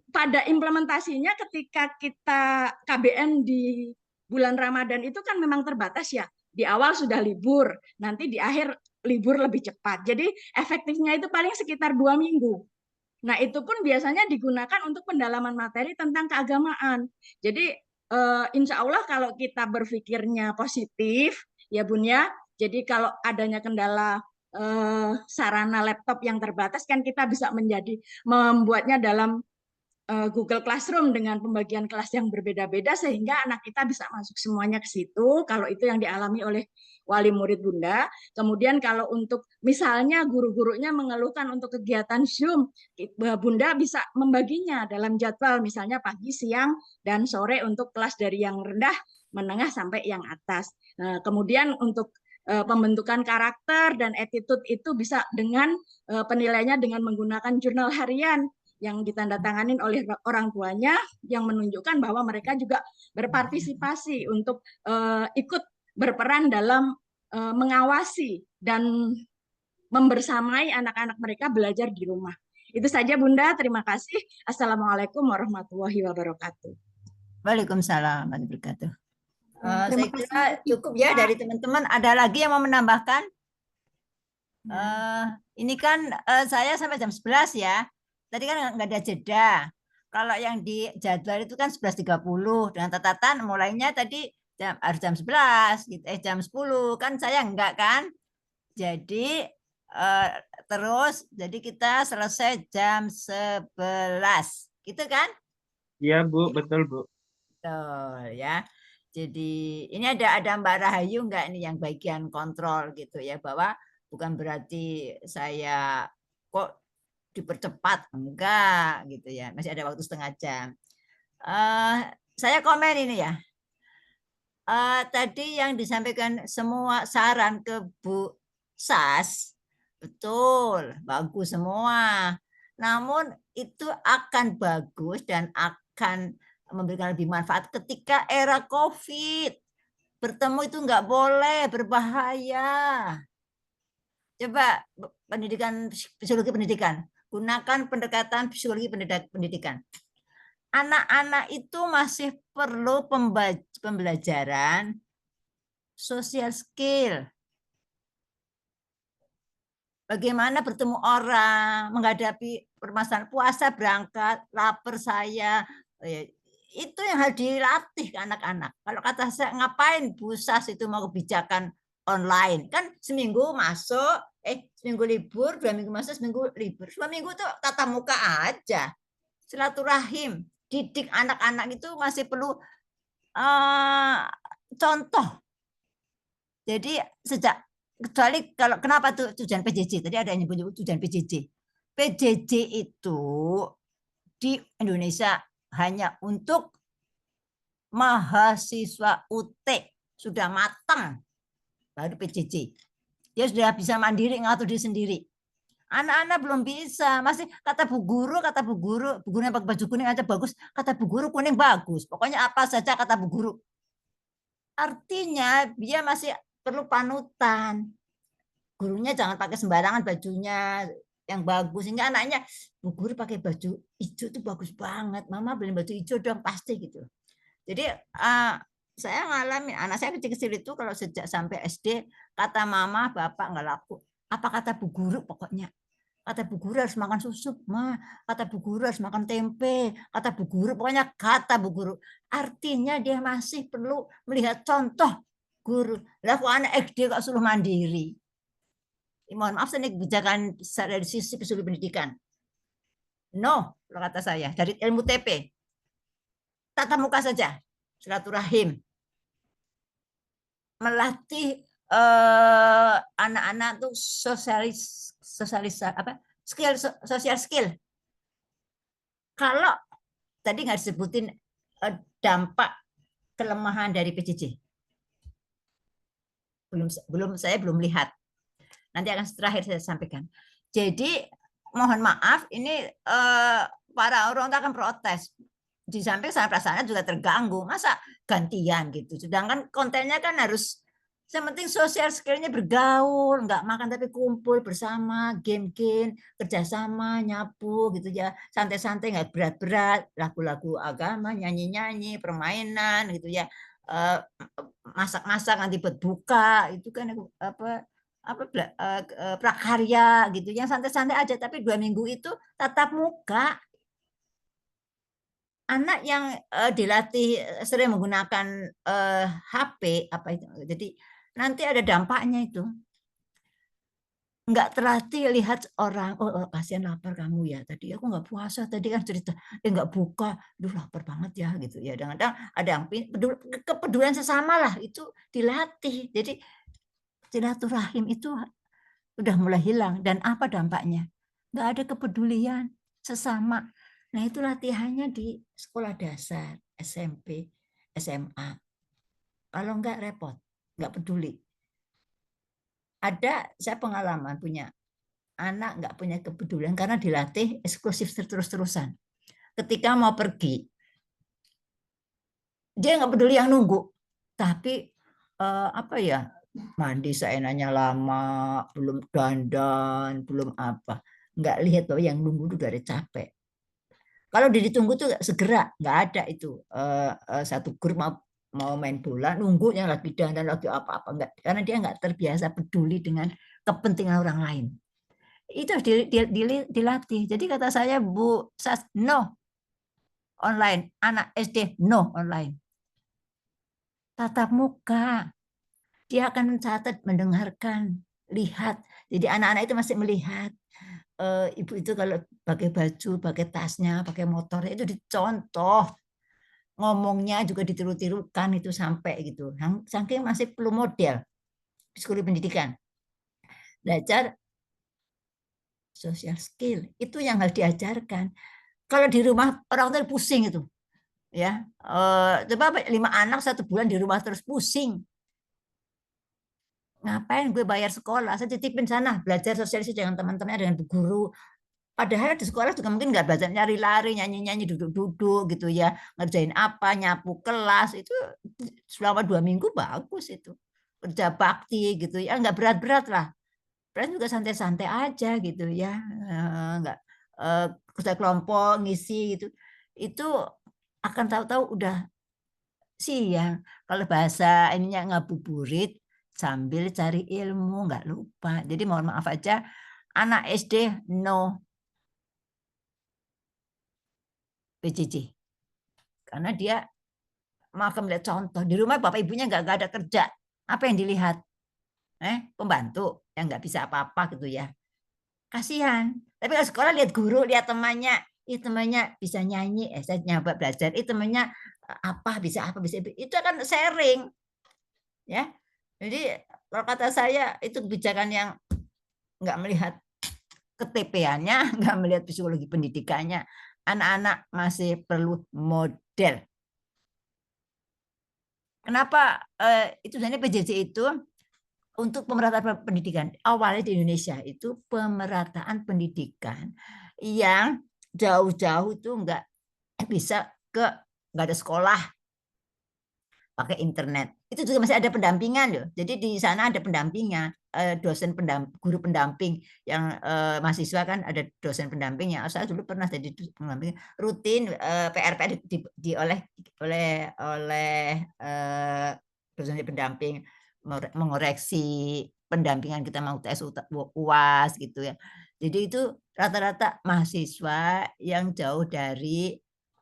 pada implementasinya ketika kita KBM di bulan Ramadan itu kan memang terbatas ya. Di awal sudah libur, nanti di akhir libur lebih cepat. Jadi efektifnya itu paling sekitar 2 minggu. Nah, itu pun biasanya digunakan untuk pendalaman materi tentang keagamaan. Jadi insya Allah kalau kita berpikirnya positif, ya Bun ya, jadi kalau adanya kendala sarana laptop yang terbatas kan kita bisa membuatnya dalam Google Classroom dengan pembagian kelas yang berbeda-beda sehingga anak kita bisa masuk semuanya ke situ kalau itu yang dialami oleh wali murid Bunda. Kemudian kalau untuk misalnya guru-gurunya mengeluhkan untuk kegiatan Zoom, Bunda bisa membaginya dalam jadwal misalnya pagi, siang, dan sore untuk kelas dari yang rendah, menengah sampai yang atas. Nah, kemudian untuk pembentukan karakter dan attitude itu bisa dengan penilaiannya dengan menggunakan jurnal harian yang ditandatanganin oleh orang tuanya yang menunjukkan bahwa mereka juga berpartisipasi untuk ikut berperan dalam mengawasi dan membersamai anak-anak mereka belajar di rumah. Itu saja Bunda, terima kasih. Assalamualaikum warahmatullahi wabarakatuh. Waalaikumsalam warahmatullahi wabarakatuh. Terima Saya kira kasih. cukup ya dari teman-teman. Ada lagi yang mau menambahkan? Ini kan saya sampai jam 11 ya. Tadi kan nggak ada jeda. Kalau yang di jadwal itu kan 11.30 dengan catatan mulainya tadi harus jam 11 gitu. Jam 10 kan saya enggak kan. Jadi terus jadi kita selesai jam 11. Gitu kan? Iya Bu, betul Bu. Betul ya. Jadi ini ada Mbak Rahayu enggak nih yang bagian kontrol gitu ya, bahwa bukan berarti saya kok dipercepat, enggak gitu ya, masih ada waktu setengah jam. Saya komen ini ya, tadi yang disampaikan semua saran ke Bu Sas betul, bagus semua, namun itu akan bagus dan akan memberikan lebih manfaat ketika era COVID. Bertemu itu enggak boleh, berbahaya. Coba pendidikan, psikologi pendidikan, gunakan pendekatan psikologi pendidikan. Anak-anak itu masih perlu pembelajaran social skill. Bagaimana bertemu orang, menghadapi permasalahan puasa, berangkat, lapar saya. Itu yang harus dilatih ke anak-anak. Kalau kata saya, ngapain Bu Sas itu mau kebijakan online? Kan seminggu masuk, seminggu libur, 2 minggu masuk, seminggu libur. 2 minggu tuh tatap muka aja. Silaturahim, didik anak-anak itu masih perlu contoh. Jadi kecuali kalau kenapa tuh tujuan PJJ? Tadi ada yang nyebut tujuan PJJ. PJJ itu di Indonesia hanya untuk mahasiswa UT sudah matang baru PJJ. Dia sudah bisa mandiri ngatur diri sendiri. Anak-anak belum bisa, masih kata bu guru yang pakai baju kuning aja bagus, kata bu guru kuning bagus. Pokoknya apa saja kata bu guru. Artinya dia masih perlu panutan. Gurunya jangan pakai sembarangan bajunya yang bagus, sehingga anaknya, bu guru pakai baju hijau itu bagus banget, mama beli baju hijau dong pasti gitu. Jadi saya ngalamin, anak saya kecil-kecil itu kalau sejak sampai SD, kata mama, bapak nggak laku. Apa kata bu guru pokoknya. Kata bu guru harus makan susu, Ma. Kata bu guru harus makan tempe. Kata bu guru, pokoknya kata bu guru. Artinya dia masih perlu melihat contoh guru. Lah kok anak SD kok suruh mandiri. Mohon maaf, ini kebijakan dari sisi psikologi pendidikan. No, kata saya, dari ilmu TP. Tatap muka saja, silaturahim. Melatih anak-anak tuh social skill. Kalau tadi nggak disebutin dampak kelemahan dari PJJ, saya belum lihat. Nanti akan terakhir saya sampaikan. Jadi mohon maaf, ini para orang tua akan protes. Di samping saya perasaan juga terganggu, masa gantian gitu. Sedangkan kontennya kan harus, yang penting sosial skillnya bergaul, nggak makan tapi kumpul bersama, game-game, kerjasama, nyapu gitu ya, santai-santai, nggak berat-berat, lagu-lagu agama, nyanyi-nyanyi, permainan gitu ya, masak-masak nanti buat buka, itu kan apa prakarya gitu, yang santai-santai aja. Tapi 2 minggu itu tatap muka. Anak yang dilatih sering menggunakan HP apa itu, jadi nanti ada dampaknya itu. Nggak terlatih lihat orang, oh kasihan lapar kamu ya, tadi aku nggak puasa, tadi kan cerita, nggak buka, duh lapar banget ya gitu ya. Kadang-kadang ada yang kepedulian sesama lah itu dilatih. Jadi silaturahim itu udah mulai hilang. Dan apa dampaknya? Nggak ada kepedulian sesama. Nah itu latihannya di sekolah dasar, SMP, SMA. Kalau nggak repot, nggak peduli. Saya pengalaman punya anak nggak punya kepedulian karena dilatih eksklusif terus-terusan. Ketika mau pergi, dia nggak peduli yang nunggu. Tapi mandi seenaknya lama, belum dandan, belum apa. Nggak lihat bahwa yang nunggu itu dari capek. Kalau ditunggu tuh segera, nggak ada itu. Satu grup mau main bola, nunggunya lagi dandan, lagi apa-apa. Nggak, karena dia nggak terbiasa peduli dengan kepentingan orang lain. Itu harus dilatih. Jadi kata saya, Bu Sas, no online. Anak SD, no online. Tatap muka. Dia akan mencatat, mendengarkan, lihat. Jadi anak-anak itu masih melihat. Ibu itu kalau pakai baju, pakai tasnya, pakai motornya itu dicontoh. Ngomongnya juga ditiru-tirukan itu sampai gitu. Saking masih perlu model sekolah pendidikan. Belajar social skill itu yang harus diajarkan. Kalau di rumah orang tua pusing itu, ya. Coba 5 anak 1 bulan di rumah terus pusing. Ngapain gue bayar sekolah? Saya titipin sana belajar sosialisasi dengan teman-temannya, dengan guru. Padahal di sekolah juga mungkin nggak belajar nyari lari, nyanyi-nyanyi, duduk-duduk gitu ya, ngerjain apa, nyapu kelas itu selama 2 minggu bagus itu. Kerja bakti gitu ya, nggak berat-berat lah. Berat juga santai-santai aja gitu ya, nggak kerja kelompok ngisi gitu. Itu akan tahu-tahu udah siang. Kalau bahasa ininya ngabuburit sambil cari ilmu, nggak lupa. Jadi mohon maaf aja, anak SD no PJJ. Karena dia makan melihat contoh. Di rumah bapak ibunya nggak ada kerja. Apa yang dilihat? Pembantu yang nggak bisa apa-apa gitu ya. Kasihan. Tapi kalau sekolah lihat guru, lihat temannya. Temannya bisa nyanyi, saya nyoba belajar. Temannya apa bisa. Itu akan sharing. Ya. Jadi kalau kata saya itu kebijakan yang nggak melihat KTP-annya, nggak melihat psikologi pendidikannya. Anak-anak masih perlu model. Kenapa itu sebenarnya PJJ itu untuk pemerataan pendidikan. Awalnya di Indonesia itu pemerataan pendidikan yang jauh-jauh itu nggak ada sekolah, pakai internet. Itu juga masih ada pendampingan loh. Jadi di sana ada pendampingnya, dosen guru pendamping yang mahasiswa kan ada dosen pendampingnya. Saya dulu pernah jadi pendamping rutin PR oleh dosen pendamping mengoreksi pendampingan kita mau tes UAS gitu ya. Jadi itu rata-rata mahasiswa yang jauh dari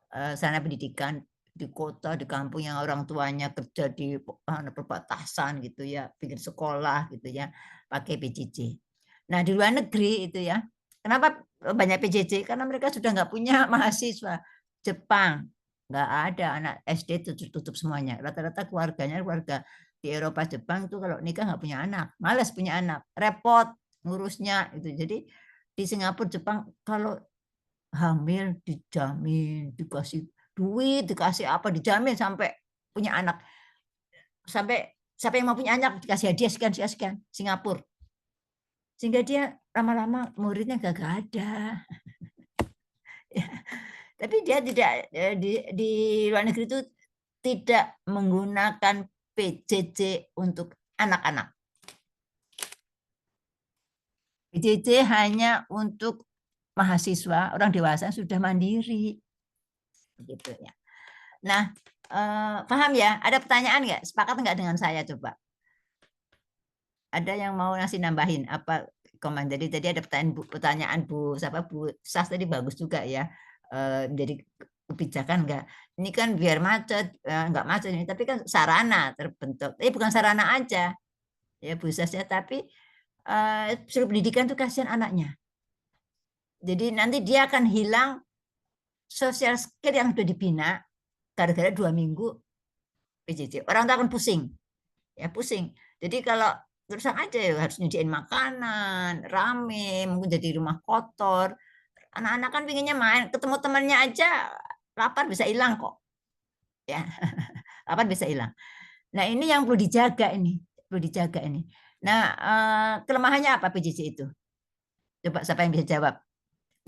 sarana pendidikan di kota, di kampung yang orang tuanya kerja di perbatasan gitu ya, bikin sekolah gitu ya, pakai PJJ. Nah di luar negeri itu ya, kenapa banyak PJJ? Karena mereka sudah nggak punya mahasiswa. Jepang nggak ada anak SD tutup semuanya. Rata-rata keluarganya keluarga di Eropa, Jepang itu kalau nikah nggak punya anak, malas punya anak, repot ngurusnya itu. Jadi di Singapura, Jepang kalau hamil dijamin, dikasih duit, dikasih apa, dijamin sampai punya anak. Sampai siapa yang mau punya anak dikasih hadiah sekian. Singapura. Sehingga dia lama-lama muridnya gak ada. Ya. Tapi dia tidak di luar negeri itu tidak menggunakan PJJ untuk anak-anak. PJJ hanya untuk mahasiswa, orang dewasa sudah mandiri. Gitu ya. Nah, paham ya? Ada pertanyaan nggak? Sepakat nggak dengan saya coba? Ada yang mau ngasih nambahin apa komen? Jadi tadi ada pertanyaan Bu Sas tadi bagus juga ya. Jadi kebijakan enggak? Ini kan biar macet, enggak macet ini, tapi kan sarana terbentuk. Bukan sarana aja ya Bu Sas ya, tapi suruh pendidikan tuh kasihan anaknya. Jadi nanti dia akan hilang social skill yang sudah dibina gara-gara 2 minggu PJJ. Orang tua akan pusing, ya pusing. Jadi kalau terusan aja ya harus nyediain makanan, rame, mungkin jadi rumah kotor. Anak-anak kan pinginnya main, ketemu temannya aja lapar bisa hilang kok. Ya, lapar bisa hilang. Nah ini yang perlu dijaga ini, perlu dijaga ini. Nah kelemahannya apa PJJ itu? Coba siapa yang bisa jawab?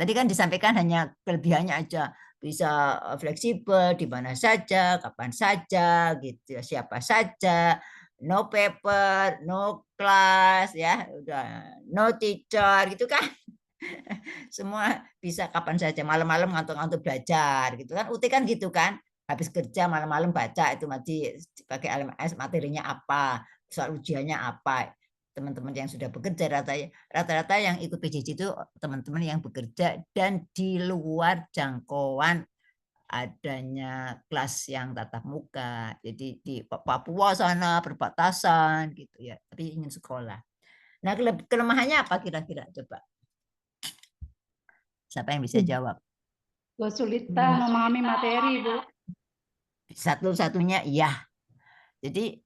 Tadi kan disampaikan hanya kelebihannya aja, bisa fleksibel di mana saja, kapan saja, gitu, siapa saja, no paper, no class, ya, udah no teacher, gitu kan? Semua bisa kapan saja, malam-malam ngantuk-ngantuk belajar, gitu kan? UT kan gitu kan? Habis kerja malam-malam baca itu masih pakai LMS, materinya apa, soal ujiannya apa. Teman-teman yang sudah bekerja rata-rata yang ikut PJJ itu teman-teman yang bekerja dan di luar jangkauan adanya kelas yang tatap muka. Jadi di Papua sana perbatasan gitu ya, tapi ingin sekolah. Nah, kelemahannya apa kira-kira coba? Siapa yang bisa jawab? Kesulitan memahami materi, Bu. Satu-satunya iya. Jadi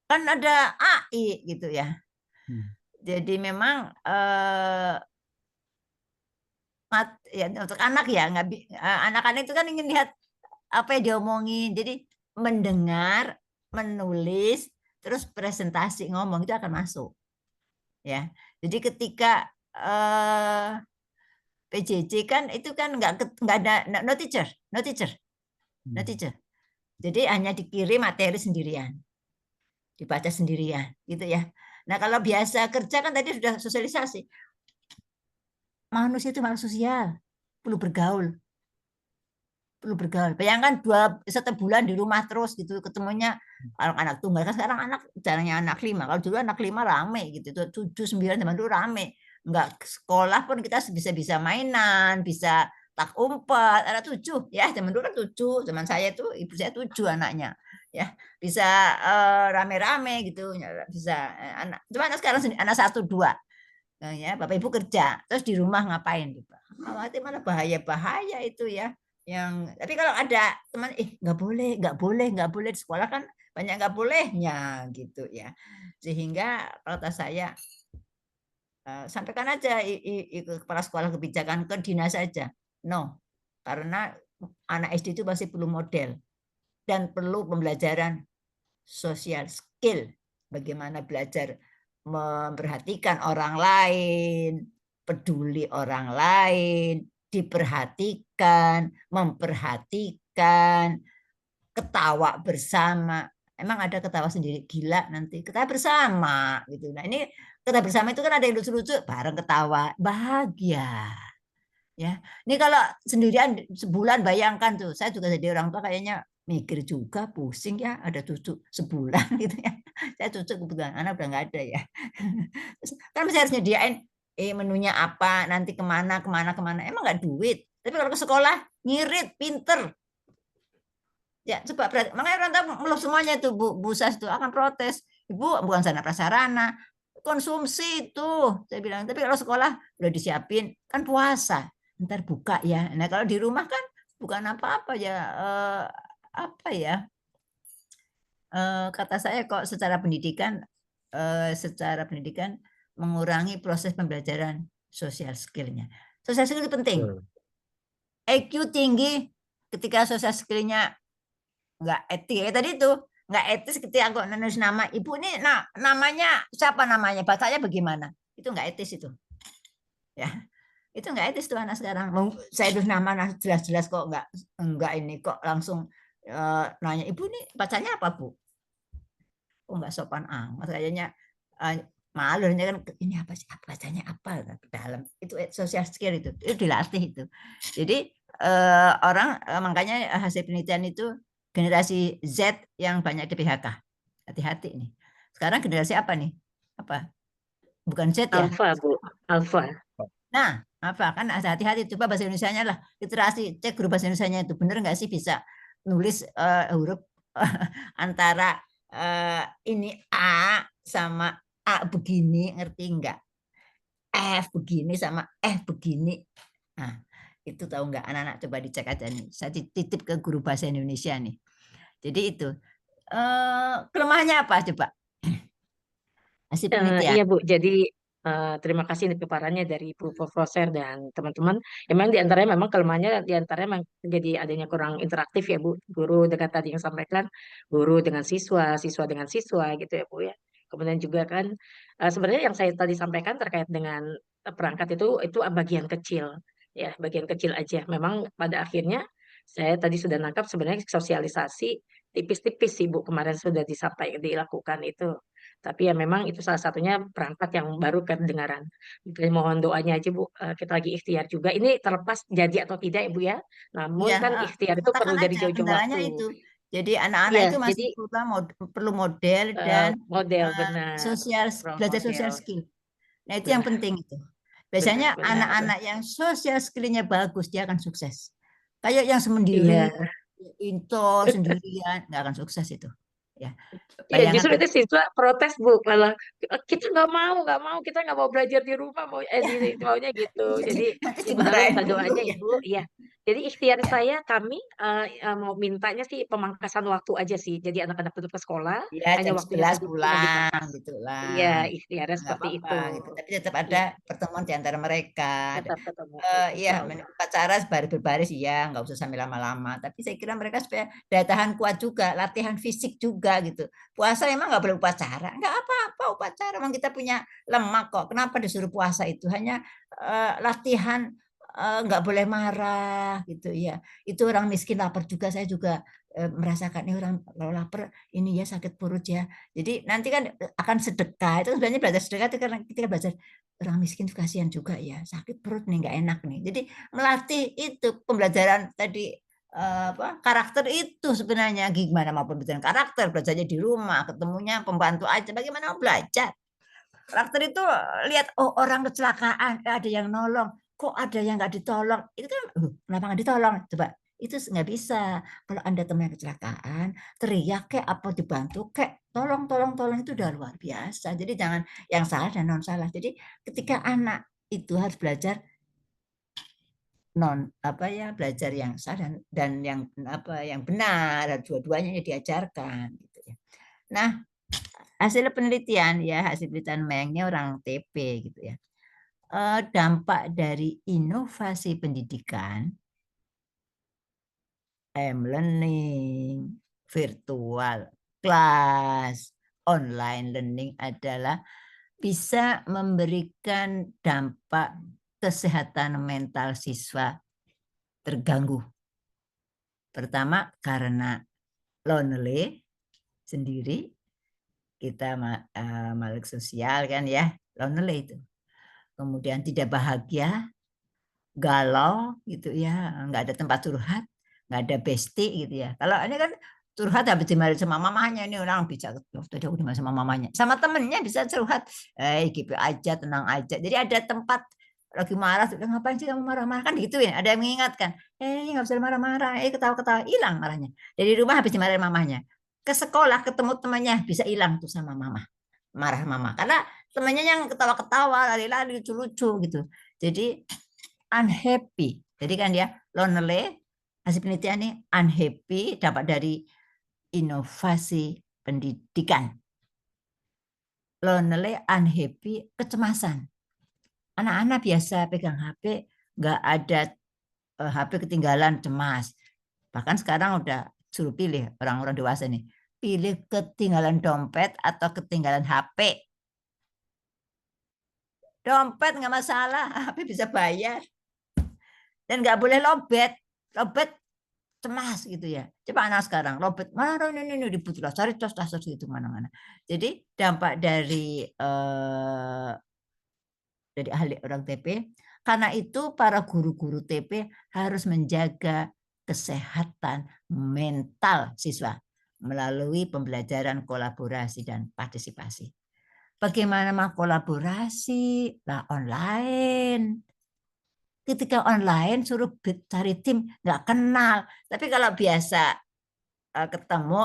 kan ada AI gitu ya. Jadi memang ya untuk anak ya anak-anak itu kan ingin lihat apa yang diomongin. Jadi mendengar, menulis, terus presentasi ngomong itu akan masuk. Ya. Jadi ketika PJJ kan itu kan nggak ada no teacher. Jadi hanya dikirim materi sendirian. Dibaca sendirian gitu ya. Nah, kalau biasa kerja kan tadi sudah sosialisasi. Manusia itu makhluk sosial, perlu bergaul. Bayangkan 1 bulan di rumah terus gitu, ketemunya anak tunggal kan sekarang jarangnya anak 5. Kalau dulu anak 5 rame gitu, 7, 9 zaman dulu rame. Enggak sekolah pun kita bisa mainan, bisa tak umpet, ada 7 ya, zaman dulu kan 7, zaman saya tuh ibu saya 7 anaknya. Ya, bisa rame-rame gitu, bisa anak. Cuma sekarang anak 1 2. Ya, Bapak Ibu kerja, terus di rumah ngapain coba? Khawatir malah bahaya itu ya. Tapi kalau ada teman nggak boleh di sekolah kan banyak nggak bolehnya gitu ya. Sehingga kalau kata saya sampaikan aja kepala sekolah kebijakan ke dinas saja. No, karena anak SD itu masih perlu model dan perlu pembelajaran social skill. Bagaimana belajar memperhatikan orang lain, peduli orang lain, diperhatikan, memperhatikan, ketawa bersama. Emang ada ketawa sendiri gila nanti, ketawa bersama gitu. Nah, ini ketawa bersama itu kan ada yang lucu-lucu, bareng ketawa, bahagia. Ya. Ini kalau sendirian sebulan bayangkan tuh, saya juga jadi orang tua kayaknya mikir juga pusing ya, ada cucu sebulan gitu ya. Saya cucu kebetulan anak udah nggak ada ya. Kan masih harus nyediain menunya apa, nanti kemana. Emang nggak duit. Tapi kalau ke sekolah ngirit, pinter. Ya coba makanya orang tua ngeluh semuanya itu Bu Sas itu akan protes. Ibu bukan sarana prasarana, konsumsi itu. Saya bilang, tapi kalau sekolah udah disiapin kan puasa, ntar buka ya. Nah kalau di rumah kan bukan apa-apa ya. Kata saya kok secara pendidikan mengurangi proses pembelajaran social skill-nya. Social skill itu penting. IQ tinggi ketika social skill-nya nggak etis. Tadi itu nggak etis ketika aku nulis nama ibu ini, namanya siapa namanya, bacanya bagaimana? Itu nggak etis itu. Ya. Itu nggak etis tuh anak sekarang. Saya tulis nama jelas-jelas kok nggak ini kok langsung nanya ibu nih bacanya apa Bu? Oh nggak sopan amat kayaknya, malu kan ini apa sih bacanya apa dalam itu social skill itu dilatih itu. Jadi orang makanya hasil penelitian itu generasi Z yang banyak di PHK. Hati-hati nih. Sekarang generasi apa nih? apa? Bukan Z ya? Alfa, Bu. Alfa. Nah, apa kan hati-hati coba bahasa Indonesianya lah, literasi, cek guru bahasa Indonesianya itu bener nggak sih bisa nulis huruf antara ini A sama A begini, ngerti nggak? F begini sama F begini. Nah, itu tahu nggak anak-anak, coba dicek aja nih. Saya titip ke guru bahasa Indonesia nih. Jadi itu kelemahannya apa coba? Hasil penelitian. Iya Bu, jadi terima kasih nih paparannya dari Bu Profesor dan teman-teman. Memang di antaranya memang kelemahannya di antaranya memang jadi adanya kurang interaktif ya Bu. Guru dengan tadi yang sampaikan, guru dengan siswa, siswa dengan siswa gitu ya Bu ya. Kemudian juga kan sebenarnya yang saya tadi sampaikan terkait dengan perangkat itu bagian kecil ya, bagian kecil aja. Memang pada akhirnya saya tadi sudah nangkap sebenarnya sosialisasi tipis-tipis sih Bu kemarin sudah dilakukan itu. Tapi ya memang itu salah satunya perangkat yang baru kedengaran. Mungkin mohon doanya aja Bu, kita lagi ikhtiar juga. Ini terlepas jadi atau tidak ya Bu ya. Namun Iya, kan ikhtiar itu katakan perlu dari aja jauh-jauh kendalanya waktu. itu. Jadi anak-anak Iya, itu jadi masih perlu model dan model benar, role belajar model. social skill. Nah, itu yang Benar, penting itu. Biasanya benar. anak-anak yang social skill-nya bagus dia akan sukses. Kayak yang Iya. sendiri, intol sendirian nggak akan sukses itu. Ya, Iya, bayangkan justru itu siswa protes Bu, malah kita nggak mau, kita nggak mau belajar di rumah, maunya gitu. Jadi nanti sebenarnya dimarahin minta guru doanya ya. Ibu, iya. Jadi ikhtiar Ya, kami mau mintanya sih pemangkasan waktu aja sih. Jadi anak-anak tetap ke sekolah, ya hanya jam waktunya 11 saja yang pulang dipangkas. gitu Iya, lah. ikhtiarnya Nggak seperti apa-apa itu. gitu. Tapi tetap ada Iya, pertemuan di antara mereka. tetap ketemu. Iya, Insya Allah. upacara berbaris ya, nggak usah sampai lama-lama. Tapi saya kira mereka supaya daya tahan kuat juga, latihan fisik juga gitu. Puasa emang nggak boleh upacara, nggak apa-apa upacara. Memang kita punya lemak kok. Kenapa disuruh puasa itu? Hanya latihan, nggak boleh marah gitu ya. Itu orang miskin lapar juga, saya juga merasakan ini orang kalau lapar ini ya sakit perut ya. Jadi nanti kan akan sedekah. Itu sebenarnya belajar sedekah itu karena kita belajar orang miskin kasihan juga ya, sakit perut nih nggak enak nih. Jadi melatih itu pembelajaran tadi karakter itu sebenarnya gimana mau pembelajaran karakter, belajarnya di rumah, ketemunya pembantu aja, bagaimana mau belajar. Karakter itu lihat orang kecelakaan, ada yang nolong, kok ada yang nggak ditolong, itu kan kenapa nggak ditolong coba, itu nggak bisa. Kalau Anda teman kecelakaan teriak kayak apa dibantu kayak tolong itu udah luar biasa. Jadi jangan yang salah dan non salah. Jadi ketika anak itu harus belajar belajar yang salah dan yang benar, dua-duanya diajarkan gitu ya. Nah, hasil penelitian Mengnya orang TP gitu ya. Dampak dari inovasi pendidikan, learning, virtual class, online learning adalah bisa memberikan dampak kesehatan mental siswa terganggu. Pertama karena lonely sendiri, kita makhluk sosial kan ya, lonely itu. Kemudian tidak bahagia, galau gitu ya, nggak ada tempat curhat, nggak ada bestie gitu ya. Kalau ini kan curhat habis dimarahin sama mamanya, ini orang bisa tadi aku dimarahin sama mamanya, sama temennya bisa curhat, gitu aja, tenang aja. Jadi ada tempat lagi marah, ngapain sih kamu marah-marah kan gitu ya. Ada yang mengingatkan, nggak bisa marah-marah, ketawa-ketawa, hilang marahnya. Dari rumah habis dimarahin mamanya, ke sekolah ketemu temannya bisa hilang tuh sama mama, marah mama, karena temannya yang ketawa-ketawa, lari-lari, lucu-lucu gitu. Jadi unhappy. Jadi kan dia lonely, hasil penelitian ini unhappy dapat dari inovasi pendidikan. Lonely, unhappy, kecemasan. Anak-anak biasa pegang HP, nggak ada HP ketinggalan, cemas. Bahkan sekarang udah suruh pilih orang-orang dewasa nih, pilih ketinggalan dompet atau ketinggalan HP. Dompet nggak masalah, HP bisa bayar. Dan nggak boleh lobet cemas gitu ya. Coba anak sekarang lobet mana ini dibutuhkan cari tos gitu mana-mana. Jadi dampak dari ahli orang TP, karena itu para guru-guru TP harus menjaga kesehatan mental siswa melalui pembelajaran kolaborasi dan partisipasi. Bagaimana mau kolaborasi? Lah online. Ketika online suruh cari tim nggak kenal. Tapi kalau biasa ketemu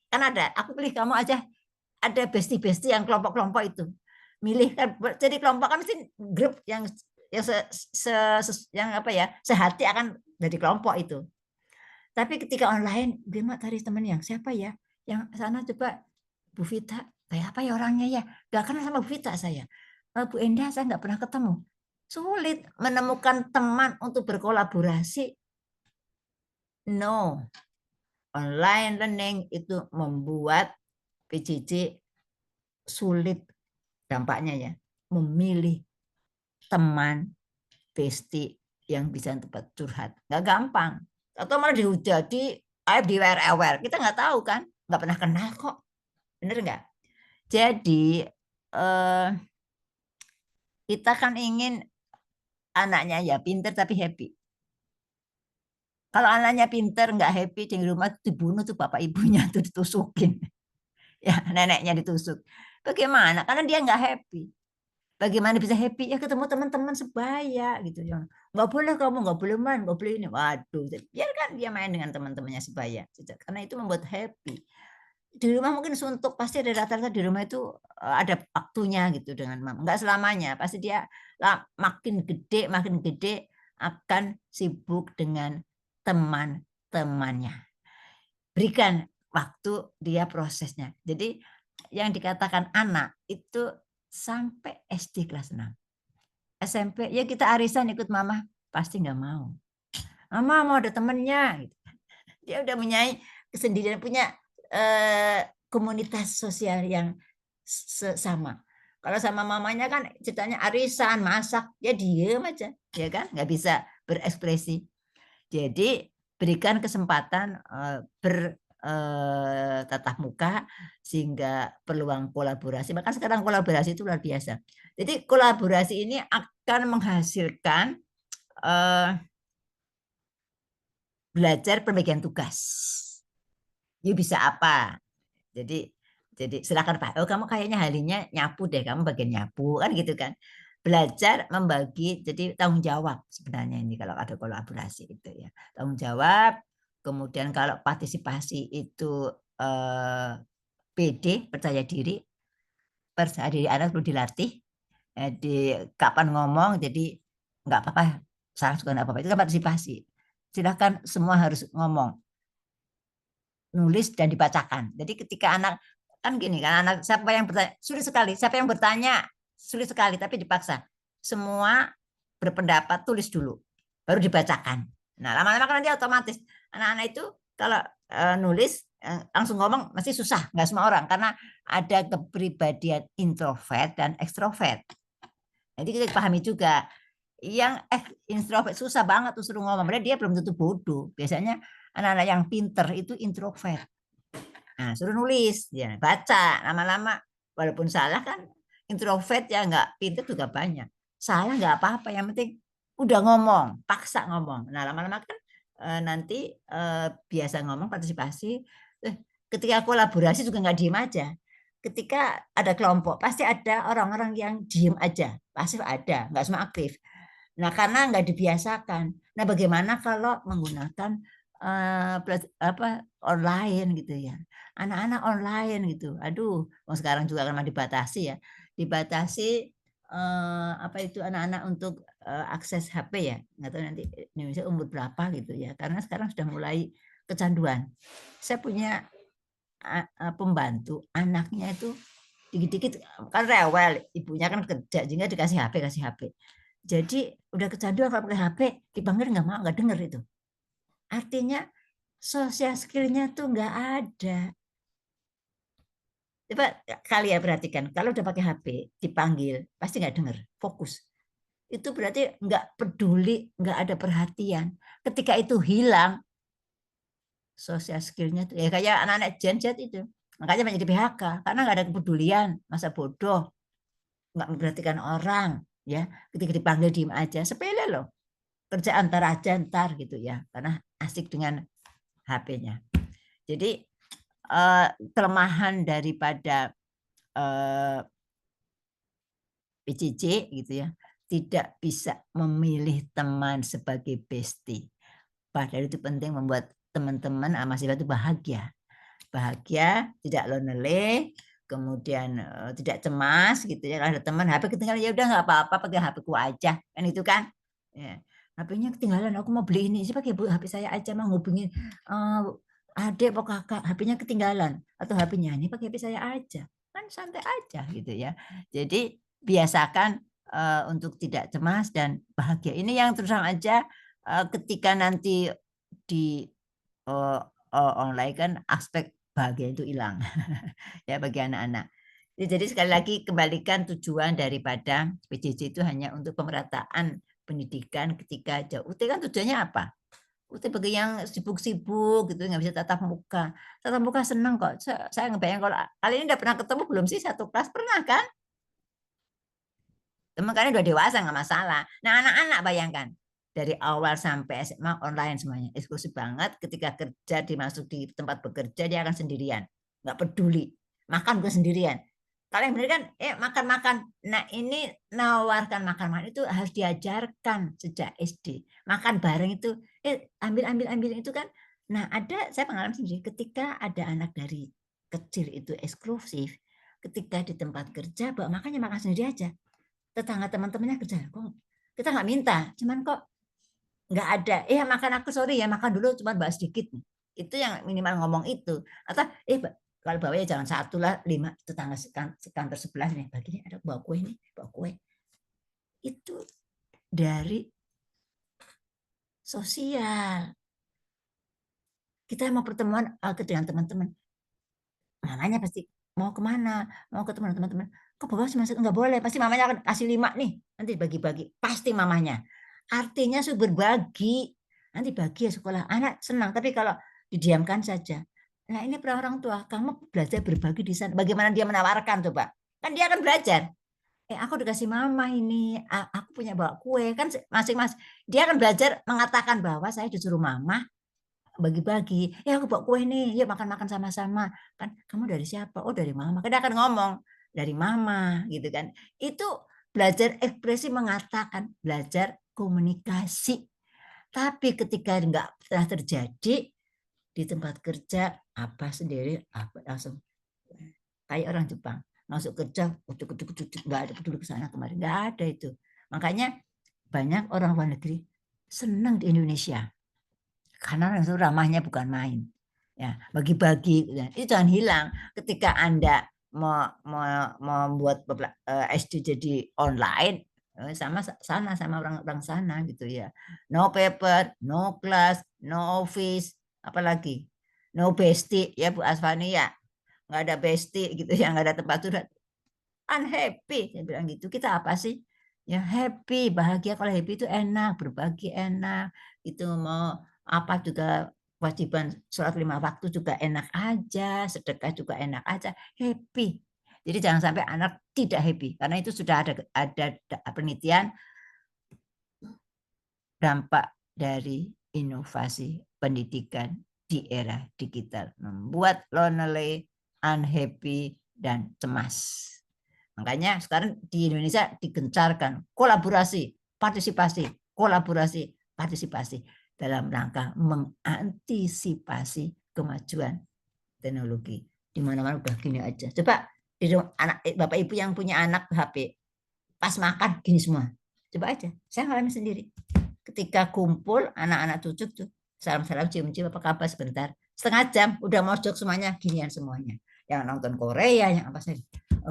kan ada. Aku pilih kamu aja. Ada bestie-bestie yang kelompok-kelompok itu. Milih kan jadi kelompok kan mesti grup yang yang apa ya sehati akan dari kelompok itu. Tapi ketika online, dia mau cari teman yang siapa ya? Yang sana coba Bu Vita, kayak apa ya orangnya ya? Gak kenal sama Bu Vita saya. Bu Endah saya nggak pernah ketemu. Sulit menemukan teman untuk berkolaborasi. No. Online learning itu membuat PJJ sulit dampaknya ya. Memilih teman, bestie yang bisa tempat curhat. Nggak gampang. Atau malah dihujat, di aware. Kita nggak tahu kan. Nggak pernah kenal kok. Bener nggak? Jadi kita kan ingin anaknya ya pinter tapi happy. Kalau anaknya pinter nggak happy di rumah dibunuh tuh bapak ibunya tuh ditusukin. Ya neneknya ditusuk. Bagaimana? Karena dia nggak happy. Bagaimana bisa happy? Ya ketemu teman-teman sebaya gitu ya. Nggak boleh kamu, nggak boleh main, nggak boleh ini. Waduh, biarkan dia main dengan teman-temannya sebaya. Karena itu membuat happy. Di rumah mungkin suntuk, pasti ada rata-rata di rumah itu ada waktunya gitu dengan mama. Nggak selamanya, pasti dia makin gede akan sibuk dengan teman-temannya. Berikan waktu dia prosesnya. Jadi yang dikatakan anak itu sampai SD kelas 6. SMP, ya kita arisan ikut mama, pasti nggak mau. Mama mau ada temennya. Dia udah punya kesendirian, punya komunitas sosial yang sama. Kalau sama mamanya kan ceritanya arisan, masak, ya diem aja, ya kan, nggak bisa berekspresi. Jadi berikan kesempatan bertatap muka sehingga peluang kolaborasi. Maka sekarang kolaborasi itu luar biasa. Jadi kolaborasi ini akan menghasilkan belajar pembagian tugas. You bisa apa? Jadi silakan Pak. Oh kamu kayaknya halinya nyapu deh, kamu bagian nyapu kan gitu kan. Belajar membagi, jadi tanggung jawab sebenarnya ini kalau ada kolaborasi itu ya. Tanggung jawab, kemudian kalau partisipasi itu PD, percaya diri anak perlu dilatih. Di kapan ngomong, jadi nggak apa-apa, salah juga nggak apa-apa, itu kan partisipasi. Silakan semua harus ngomong, nulis dan dibacakan. Jadi ketika anak kan gini kan, anak siapa yang bertanya sulit sekali, siapa yang bertanya sulit sekali, tapi dipaksa semua berpendapat, tulis dulu baru dibacakan. Nah lama-lama kan nanti otomatis anak-anak itu kalau nulis langsung ngomong masih susah, nggak semua orang, karena ada kepribadian introvert dan ekstrovert. Jadi kita pahami juga yang introvert susah banget tuh suruh ngomong, padahal dia belum tentu bodoh. Biasanya anak-anak yang pinter itu introvert. Nah, suruh nulis, ya baca, lama-lama walaupun salah kan introvert ya nggak pinter juga banyak. Salah nggak apa-apa, yang penting udah ngomong, paksa ngomong. Nah, lama-lama kan nanti biasa ngomong, partisipasi. Ketika kolaborasi juga nggak diem aja. Ketika ada kelompok, pasti ada orang-orang yang diem aja, pasif ada, nggak semua aktif. Nah, karena nggak dibiasakan. Nah, bagaimana kalau menggunakan online gitu ya, anak-anak online gitu. Aduh, sekarang juga kan dibatasi ya, dibatasi apa itu anak-anak untuk akses HP ya, nggak tahu nanti Indonesia umur berapa gitu ya, karena sekarang sudah mulai kecanduan. Saya punya pembantu, anaknya itu dikit-dikit kan rewel, ibunya kan kerja sehingga dikasih HP. Jadi udah kecanduan kalau pakai HP, dipanggil nggak mau, nggak denger itu. Artinya social skill-nya tuh nggak ada. Coba kali ya perhatikan, kalau udah pakai HP, dipanggil, pasti nggak denger, fokus. Itu berarti nggak peduli, nggak ada perhatian. Ketika itu hilang, social skill-nya tuh, ya kayak anak-anak Gen Z itu. Makanya banyak di PHK, karena nggak ada kepedulian, masa bodoh, nggak memperhatikan orang, ya. Ketika dipanggil diem aja, sepele loh. Kerjaan ntar aja ntar gitu ya, karena asik dengan HP-nya. Jadi kelemahan daripada PJJ gitu ya, tidak bisa memilih teman sebagai bestie. Padahal itu penting membuat teman-teman mahasiswa itu bahagia. Bahagia, tidak lonely, kemudian tidak cemas gitu ya. Kalau ada teman HP ketinggalan, ya udah nggak apa-apa, pakai HP-ku aja. Kan itu kan. Ya. HP-nya ketinggalan, aku mau beli ini, siapa pakai HP saya aja, mau hubungin adik atau kakak, HP-nya ketinggalan, atau HP-nya ini pakai HP saya aja, kan santai aja gitu ya. Jadi biasakan untuk tidak cemas dan bahagia. Ini yang terus terang aja ketika nanti di online kan aspek bahagia itu hilang ya bagi anak-anak. Jadi sekali lagi kembalikan tujuan daripada PJJ itu hanya untuk pemerataan pendidikan ketika jauh. UT kan tujuannya apa? UT bagi yang sibuk-sibuk gitu nggak bisa tatap muka. Tatap muka seneng kok. Saya ngebayang kalau kalian udah pernah ketemu belum sih satu kelas, pernah kan? Teman kalian udah dewasa nggak masalah. Nah anak-anak bayangkan dari awal sampai SMA online semuanya eksklusif banget. Ketika kerja dimasuk di tempat bekerja dia akan sendirian, nggak peduli. Makan bukan sendirian. Kalian bener kan? Makan-makan. Nah ini nawarkan makan-makan itu harus diajarkan sejak SD. Makan bareng itu, ambil itu kan. Nah saya pengalaman sendiri ketika ada anak dari kecil itu eksklusif, ketika di tempat kerja bawa makannya makan sendiri aja. Tetangga teman-temannya kerja, kok kita nggak minta, cuman kok nggak ada. Makan aku sorry ya, makan dulu cuma bawa sedikit. Itu yang minimal ngomong itu. Atau kalau bawanya jangan 1 lah, 5 tetangga sekantor sebelah nih, baginya ada bawa kue nih, bawa kue. Itu dari sosial. Kita mau pertemuan dengan teman-teman. Mamanya pasti mau kemana? Mau ketemu teman-teman. Kok bawa cuma 1? Nggak boleh. Pasti mamanya akan kasih 5 nih. Nanti bagi-bagi. Pasti mamanya. Artinya berbagi. Nanti bagi ya sekolah. Anak senang. Tapi kalau didiamkan saja. Nah ini para orang tua. Kamu belajar berbagi di sana. Bagaimana dia menawarkan coba? Kan dia akan belajar. Aku dikasih mama ini. Aku punya bawa kue. Kan masing-masing. Dia akan belajar mengatakan bahwa saya disuruh mama bagi-bagi, aku bawa kue nih, yuk makan-makan sama-sama. Kan kamu dari siapa? Oh dari mama. Kan dia akan ngomong dari mama gitu kan. Itu belajar ekspresi, mengatakan, belajar komunikasi. Tapi ketika enggak pernah terjadi di tempat kerja, apa sendiri, apa langsung kayak orang Jepang masuk kerja, nggak ada peduli ke sana kemarin, nggak ada itu. Makanya banyak orang luar negeri senang di Indonesia. Karena itu ramahnya bukan main, ya bagi-bagi itu jangan hilang. Ketika Anda membuat SD jadi online, sama orang sana gitu ya. No paper, no class, no office, apalagi no bestie ya Bu Asfani ya, nggak ada bestie gitu ya, nggak ada tempat curhat. Unhappy, saya bilang gitu. Kita apa sih? Ya happy, bahagia. Kalau happy itu enak, berbagi enak. Itu mau apa juga, kewajiban sholat 5 waktu juga enak aja, sedekah juga enak aja, happy. Jadi jangan sampai anak tidak happy, karena itu sudah ada penelitian dampak dari inovasi pendidikan di era digital, membuat lonely, unhappy, dan cemas. Makanya sekarang di Indonesia digencarkan kolaborasi, partisipasi, kolaborasi, partisipasi dalam rangka mengantisipasi kemajuan teknologi. Di mana-mana udah gini aja. Coba anak Bapak Ibu yang punya anak HP, pas makan gini semua. Coba aja. Saya ngalamin sendiri. Ketika kumpul anak-anak cucu tuh, salam-salam, cium-cium, apa kabar sebentar. Setengah jam udah mojok semuanya, ginian semuanya. Yang nonton Korea, yang apa saja.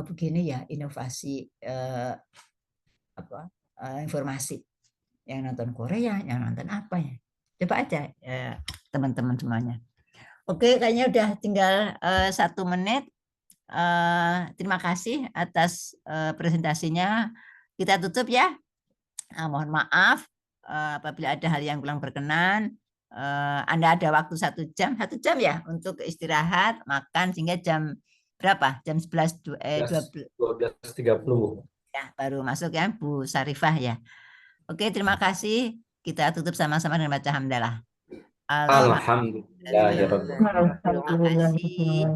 Begini ya inovasi informasi. Yang nonton Korea, yang nonton apa ya. Coba aja teman-teman semuanya. Oke, kayaknya udah tinggal 1 menit. Terima kasih atas presentasinya. Kita tutup ya. Mohon maaf apabila ada hal yang kurang berkenan. Anda ada waktu 1 jam ya untuk istirahat, makan sehingga jam berapa? Jam 12.30 ya baru masuk ya Bu Sarifah ya. Oke, terima kasih. Kita tutup sama-sama dengan baca hamdalah. Alhamdulillah. Terima kasih.